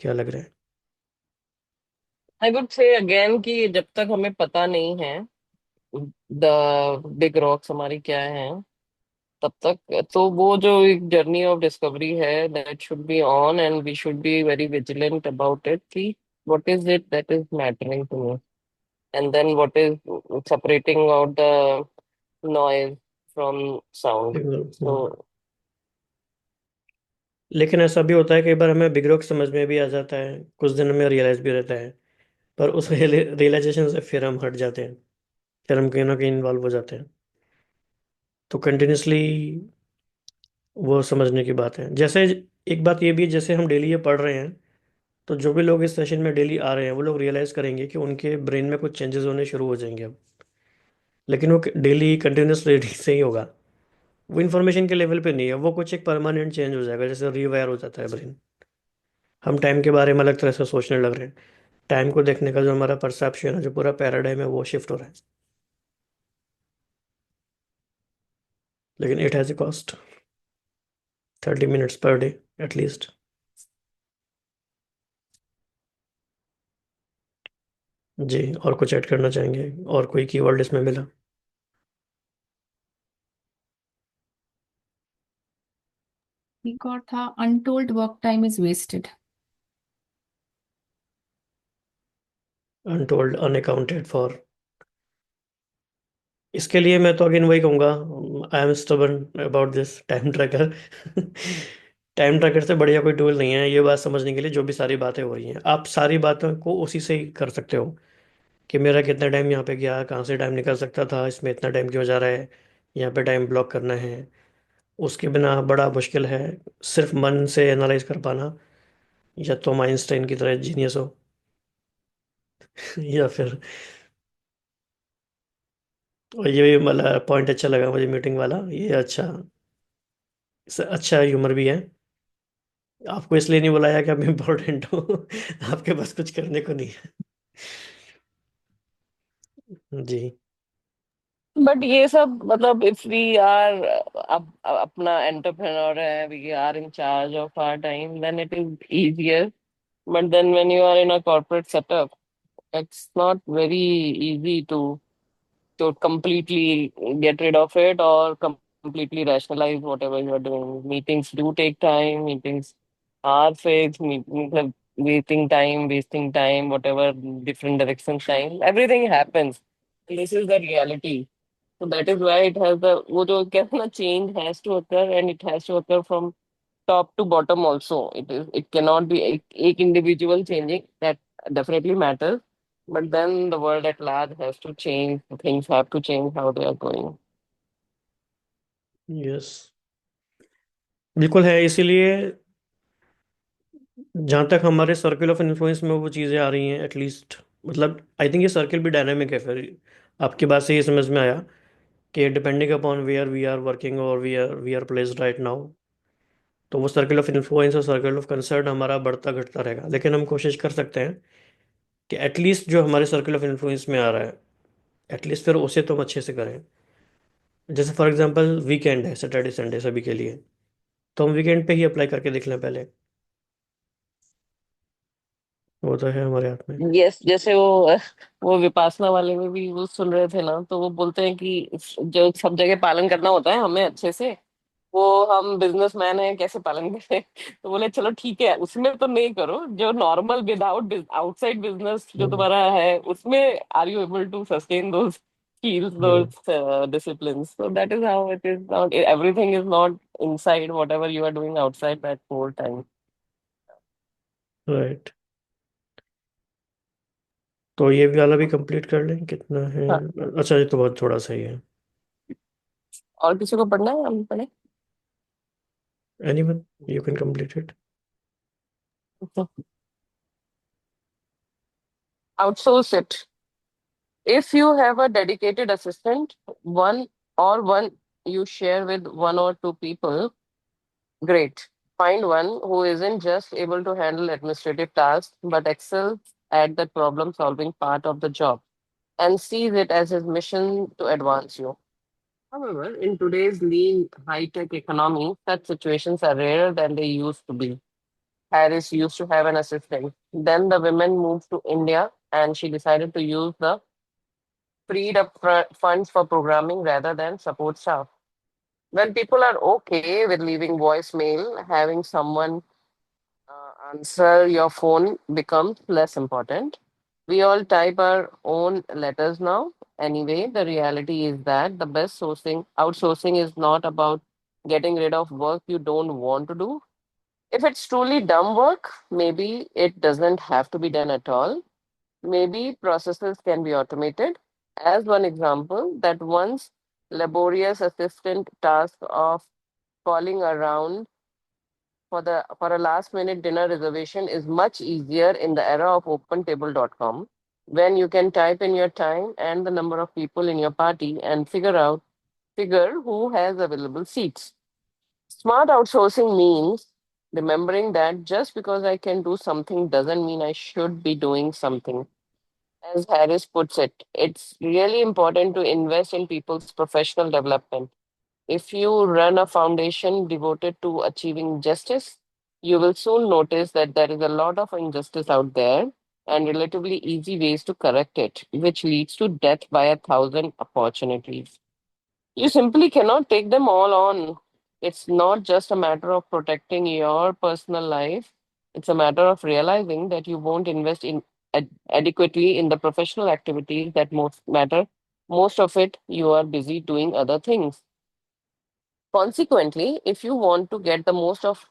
क्या लग रहा है? आई वुड से अगेन कि जब तक हमें पता नहीं है द बिग रॉक्स हमारी क्या है, तब तक तो वो जो एक जर्नी ऑफ डिस्कवरी है, that should be on and we should be very vigilant about it कि what is it that is mattering to me, and then what is separating out the noise from sound. So लेकिन ऐसा भी होता है कई बार हमें big rock समझ में भी आ जाता है, कुछ दिन में रियलाइज भी रहता है, पर उस रियलाइजेशन से फिर हम हट जाते हैं, फिर हम कहीं ना कहीं इन्वॉल्व हो जाते हैं। तो कंटिन्यूसली वो समझने की बात है। जैसे एक बात ये भी है, जैसे हम डेली ये पढ़ रहे हैं, तो जो भी लोग इस सेशन में डेली आ रहे हैं वो लोग रियलाइज करेंगे कि उनके ब्रेन में कुछ चेंजेस होने शुरू हो जाएंगे अब। लेकिन वो डेली कंटिन्यूस रीडिंग से ही होगा, वो इन्फॉर्मेशन के लेवल पे नहीं है, वो कुछ एक परमानेंट चेंज हो जाएगा, जैसे रीवायर हो जाता है ब्रेन। हम टाइम के बारे में अलग तरह से सोचने लग रहे हैं, टाइम को देखने का जो हमारा परसेप्शन है, जो पूरा पैराडाइम है, वो शिफ्ट हो रहा है। लेकिन it has a cost, 30 minutes per day at least. जी, और कुछ ऐड करना चाहेंगे, और कोई कीवर्ड इसमें मिला? एक और था, untold work time is wasted. Untold, unaccounted for. इसके लिए मैं तो अगेन वही कहूँगा, I am stubborn about this time tracker. Time tracker से बढ़िया कोई टूल नहीं है ये बात समझने के लिए, जो भी सारी बातें हो रही हैं आप सारी बातों को उसी से ही कर सकते हो, कि मेरा कितना टाइम यहाँ पे गया, कहाँ से टाइम निकल सकता था, इसमें इतना टाइम क्यों जा रहा है, यहाँ पे टाइम ब्लॉक करना है। उसके बिना बड़ा मुश्किल है सिर्फ मन से एनालाइज कर पाना, या तो आइंस्टाइन की तरह जीनियस हो या फिर। और ये वाला पॉइंट अच्छा लगा मुझे, मीटिंग वाला, ये अच्छा, अच्छा ह्यूमर भी है। आपको इसलिए नहीं बुलाया कि आप इम्पोर्टेंट हो, आपके पास कुछ करने को नहीं है। जी। बट ये सब मतलब इफ वी आर अब अपना एंटरप्रेन्योर है, we are in charge of our time, then it is easier. But then when you are in a corporate setup, it's not very easy to completely get rid of it or completely rationalize whatever you are doing. Meetings do take time. Meetings are fixed. Meetings have wasting time, whatever different direction time. Everything happens. This is the reality. So that is why it has the वो जो कहते हैं ना, change has to occur and it has to occur from top to bottom also. It cannot be एक individual changing, that definitely matters, but then the world at large has to change. Things have to change how they are going. Yes, बिल्कुल है। इसीलिए जहाँ तक हमारे circle of influence में वो चीज़ें आ रही हैं एटलीस्ट, मतलब आई थिंक ये सर्कल भी डायनामिक है फिर। आपकी बात से ये समझ में आया कि depending upon where we are working और we are placed right now, तो वो सर्कल ऑफ इन्फ्लुएंस और सर्कल ऑफ कंसर्न हमारा बढ़ता घटता रहेगा। लेकिन हम कोशिश कर सकते हैं कि एटलीस्ट जो हमारे सर्कल ऑफ इन्फ्लुएंस में आ रहा है, एटलीस्ट फिर उसे तो हम अच्छे से करें। जैसे फॉर एग्जांपल वीकेंड है, सैटरडे संडे सभी के लिए, तो हम वीकेंड पे ही अप्लाई करके देख लें पहले, वो तो है हमारे हाथ में। यस, जैसे वो विपासना वाले में भी वो सुन रहे थे ना, तो वो बोलते हैं कि जो सब जगह पालन करना होता है हमें अच्छे से, वो हम बिजनेसमैन हैं कैसे पालन करें। तो बोले चलो ठीक है, उसमें तो नहीं करो, जो नॉर्मल विदाउट आउटसाइड बिजनेस जो हम्म। तुम्हारा है उसमें are you able to sustain those skills, hmm. those disciplines. So that is how it is. Not everything is not inside whatever you are doing outside that whole time. Right, तो ये वाला भी complete कर लें, कितना है? हाँ, अच्छा, ये तो बहुत थोड़ा सा ही है। और किसी को पढ़ना है हम पढ़े। Anyone, you can complete it. Outsource it. If you have a dedicated assistant, one you share with one or two people, great. Find one who isn't just able to handle administrative tasks but excels at the problem solving part of the job and sees it as his mission to advance you. However, in today's lean, high-tech economy, such situations are rarer than they used to be. Harris used to have an assistant. Then the women moved to India and she decided to use the freed up funds for programming rather than support staff. When people are okay with leaving voicemail, having someone answer your phone becomes less important. We all type our own letters now. Anyway, the reality is that the best outsourcing is not about getting rid of work you don't want to do. If it's truly dumb work, maybe it doesn't have to be done at all. Maybe processes can be automated. As one example, that once laborious assistant task of calling around for a last minute dinner reservation is much easier in the era of opentable.com, when you can type in your time and the number of people in your party and figure who has available seats. Smart outsourcing means remembering that just because I can do something doesn't mean I should be doing something. As Harris puts it, it's really important to invest in people's professional development. If you run a foundation devoted to achieving justice, you will soon notice that there is a lot of injustice out there and relatively easy ways to correct it, which leads to death by 1,000 opportunities. You simply cannot take them all on. It's not just a matter of protecting your personal life, it's a matter of realizing that you won't invest adequately in the professional activities that most matter. Most of it, you are busy doing other things. Consequently, if you want to get the most of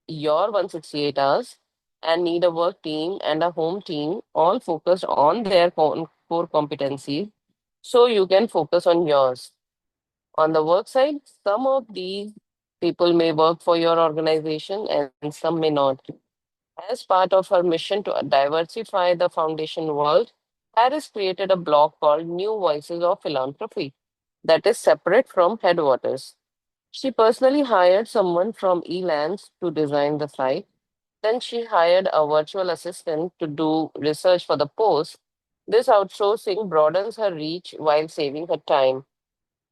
your 168 hours and need a work team and a home team all focused on their core competencies, so you can focus on yours. On the work side, some of these people may work for your organization and some may not. As part of her mission to diversify the foundation world, Harris created a blog called New Voices of Philanthropy that is separate from Headwaters. She personally hired someone from Elance to design the site. Then she hired a virtual assistant to do research for the post. This outsourcing broadens her reach while saving her time.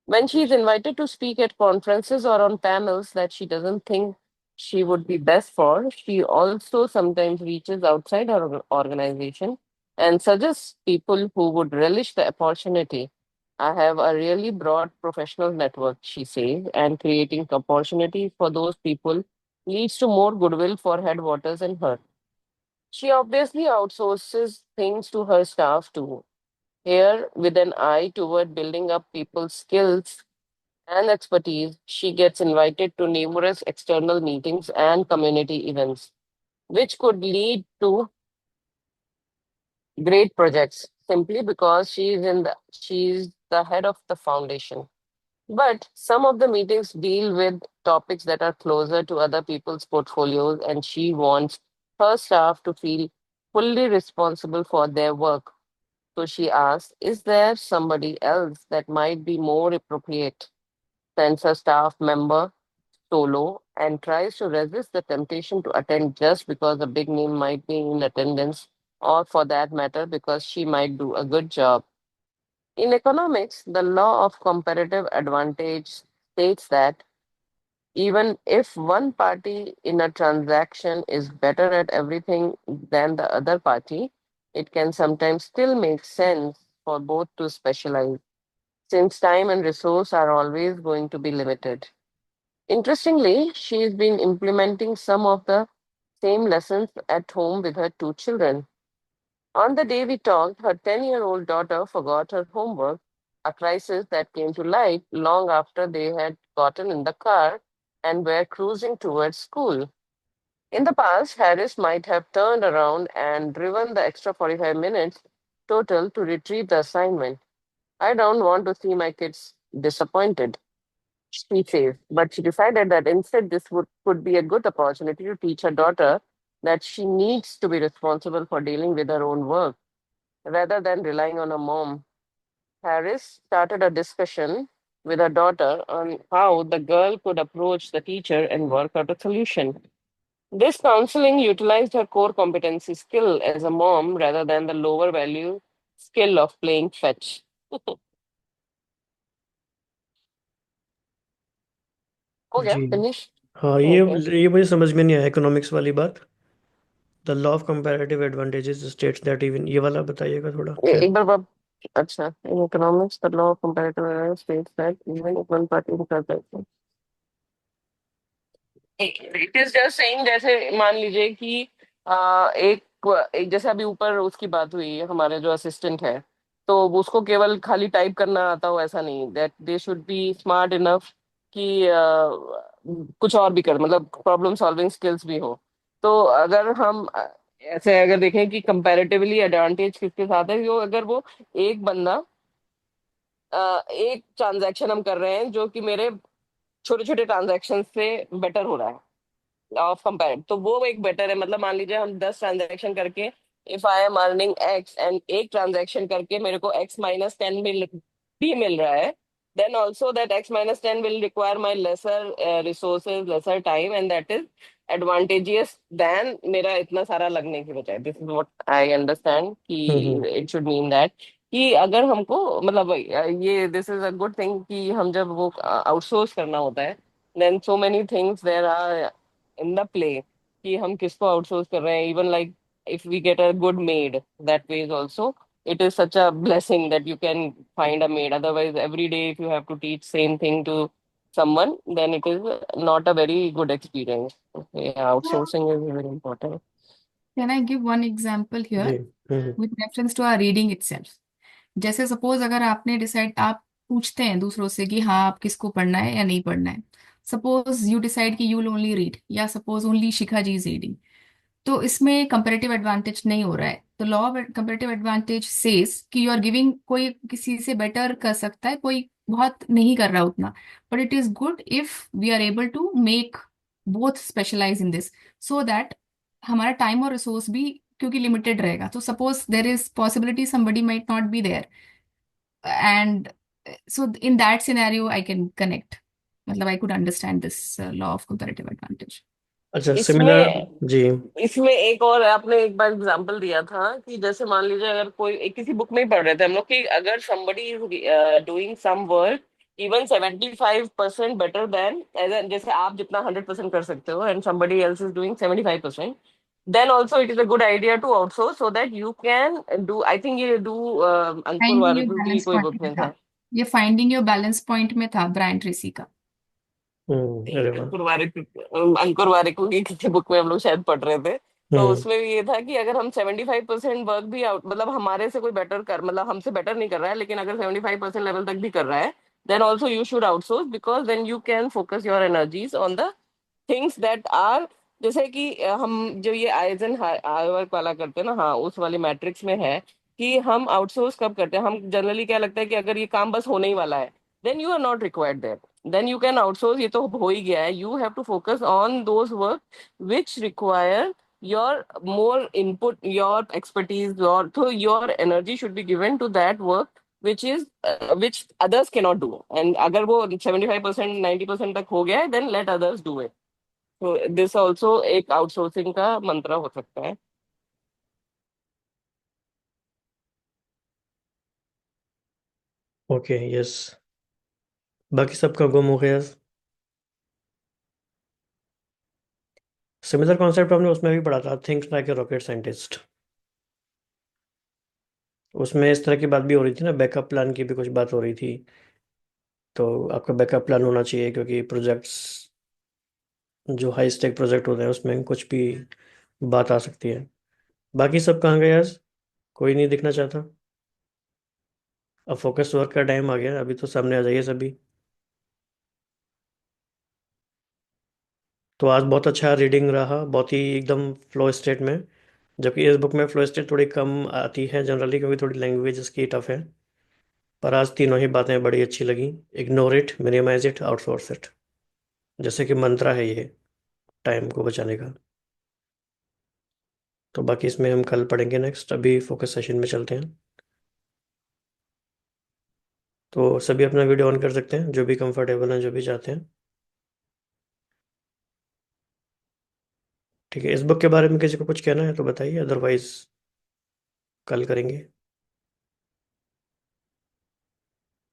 When she is invited to speak at conferences or on panels that she doesn't think she would be best for, she also sometimes reaches outside her organization and suggests people who would relish the opportunity. I have a really broad professional network, she says, and creating opportunities for those people leads to more goodwill for Headwaters and her. She obviously outsources things to her staff too, here with an eye toward building up people's skills and expertise. She gets invited to numerous external meetings and community events, which could lead to great projects simply because she's the head of the foundation. But some of the meetings deal with topics that are closer to other people's portfolios, and she wants her staff to feel fully responsible for their work. So she asks, is there somebody else that might be more appropriate? Sends a staff member solo and tries to resist the temptation to attend just because a big name might be in attendance, or for that matter, because she might do a good job. In economics, the law of comparative advantage states that even if one party in a transaction is better at everything than the other party, it can sometimes still make sense for both to specialize, since time and resource are always going to be limited. Interestingly, she's been implementing some of the same lessons at home with her two children. On the day we talked, her 10-year-old daughter forgot her homework, a crisis that came to light long after they had gotten in the car and were cruising towards school. In the past, Harris might have turned around and driven the extra 45 minutes total to retrieve the assignment. I don't want to see my kids disappointed, she says, but she decided that instead could be a good opportunity to teach her daughter that she needs to be responsible for dealing with her own work rather than relying on her mom. Harris started a discussion with her daughter on how the girl could approach the teacher and work out a solution. This counseling utilized her core competency skill as a mom rather than the lower value skill of playing fetch. हो गया जी। Finish? हाँ, okay. ये मुझे समझ में नहीं आया economics वाली बात। The law of comparative advantages states that even, ये वाला बताइएगा थोड़ा क्या है। एक बार अच्छा, in economics the law of comparative states that even if one party is it is just saying, जैसे मान लीजिए कि एक जैसे अभी ऊपर उसकी बात हुई हमारे जो असिस्टेंट है, तो उसको केवल खाली टाइप करना आता हो ऐसा नहीं, that they should be smart enough कि कुछ और भी कर, मतलब प्रॉब्लम सॉल्विंग स्किल्स भी हो। तो अगर हम ऐसे अगर देखें कि कंपैरेटिवली एडवांटेज किसके साथ है, जो अगर वो एक बंदा एक ट्रांजैक्शन हम कर रहे हैं जो कि मेरे छोटे छोटे ट्रांजैक्शन से बेटर हो रहा है ऑफ कंपेयर, तो वो एक बेटर है। मतलब मान लीजिए हम 10 ट्रांजैक्शन करके if I am earning X, and एक ट्रांजैक्शन करके मेरे को x-10 मिल रहा है, then also that x-10 will require my lesser resources, lesser time, and that is advantageous then मेरा इतना सारा लगने की बजाय। This is what I understand कि hmm. It should mean that कि अगर हमको मतलब ये this is a good thing कि हम जब वो आउटसोर्स करना होता है, then so many things there are in the play कि हम किसको आउटसोर्स कर रहे हैं। Even like if we get a good maid, that way is also it is such a blessing that you can find a maid. Otherwise, every day if you have to teach same thing to someone, then it is not a very good experience. Okay, yeah, outsourcing is very important. Can I give one example जी। Here with reference to our reading itself? जैसे suppose अगर आपने decide, आप पूछते हैं दूसरों से कि हाँ आप किसको पढ़ना है या नहीं पढ़ना है। सपोज यू डिसाइड कि यू विल ओनली रीड, या suppose only Shikha ji is reading. तो इसमें कंपेरेटिव एडवांटेज नहीं हो रहा है। तो law of comparative advantage says कि यू आर गिविंग, कोई किसी से बेटर कर सकता है, कोई बहुत नहीं कर रहा उतना, but it is good if we are able to make both specialise in this, so that हमारा टाइम और रिसोर्स भी, क्योंकि लिमिटेड रहेगा, तो suppose there is possibility somebody might not be there, and so in that scenario I can connect, मतलब I could understand this law of comparative advantage. अच्छा, similar. इसमें जी। इसमें एक और आपने एक बार एग्जांपल दिया था कि जैसे मान लीजिए अगर कोई एक किसी बुक में ही पढ़ रहे थे हम लोग कि अगर somebody is doing some work even 75% better than, जैसे आप जितना 100% कर सकते हो and somebody else is doing 75%, then also it is a good idea to outsource so that you can do, I think ये do Ankur finding your Warikoo की balance कोई point book में में था। था। ये फाइंडिंग योर बैलेंस पॉइंट में था, ब्रायन ट्रेसी का। अरे वाह। अंकुर वारिकू की किसी बुक में हम लोग शायद पढ़ रहे थे। तो हम्म। उसमें भी ये था कि अगर हम 75% वर्क भी आउट, मतलब हमारे से कोई बेटर कर, मतलब हमसे बेटर नहीं कर रहा है लेकिन अगर 75% लेवल तक भी कर रहा है, then also you should outsource, because then you can focus your energies on the things that are, जैसे कि हम जो ये आइजन वर्क वाला करते हैं ना, हाँ उस वाले मैट्रिक्स में है कि हम आउटसोर्स कब करते हैं। हम जनरली क्या लगता है कि अगर ये काम बस होने ही वाला है, then you are not required there, then you can outsource, ये तो हो ही गया है। You have to focus on those work which require your more input, your expertise, your, तो your energy should be given to that work which is which others cannot do, and अगर वो 75% 90% तक हो गया है, then let others do it. तो this also एक outsourcing का मंत्र हो सकता है। Okay, yes. बाकी सबका गुम हो गया। सिमिलर कॉन्सेप्ट हमने उसमें भी पढ़ा था, thinks like a rocket scientist. उसमें इस तरह की बात भी हो रही थी ना, बैकअप प्लान की भी कुछ बात हो रही थी। तो आपका बैकअप प्लान होना चाहिए, क्योंकि प्रोजेक्ट्स जो हाई स्टेक प्रोजेक्ट होते हैं उसमें कुछ भी बात आ सकती है। बाकी सब कहाँ गए आज? कोई नहीं दिखना चाहता। अब फोकस वर्क का टाइम आ गया, अभी तो सामने आ जाइए सभी। तो आज बहुत अच्छा रीडिंग रहा, बहुत ही एकदम फ्लो स्टेट में। जबकि इस बुक में फ्लो स्टेट थोड़ी कम आती है जनरली, क्योंकि थोड़ी लैंग्वेज इसकी टफ है। पर आज तीनों ही बातें बड़ी अच्छी लगी। Ignore it, minimise it, outsource it, जैसे कि मंत्रा है ये टाइम को बचाने का। तो बाकी इसमें हम कल पढ़ेंगे नेक्स्ट, अभी फोकस सेशन में चलते हैं। तो सभी अपना वीडियो ऑन कर सकते हैं, जो भी कंफर्टेबल हैं, जो भी चाहते हैं। ठीक है, इस बुक के बारे में किसी को कुछ कहना है तो बताइए, अदरवाइज कल करेंगे।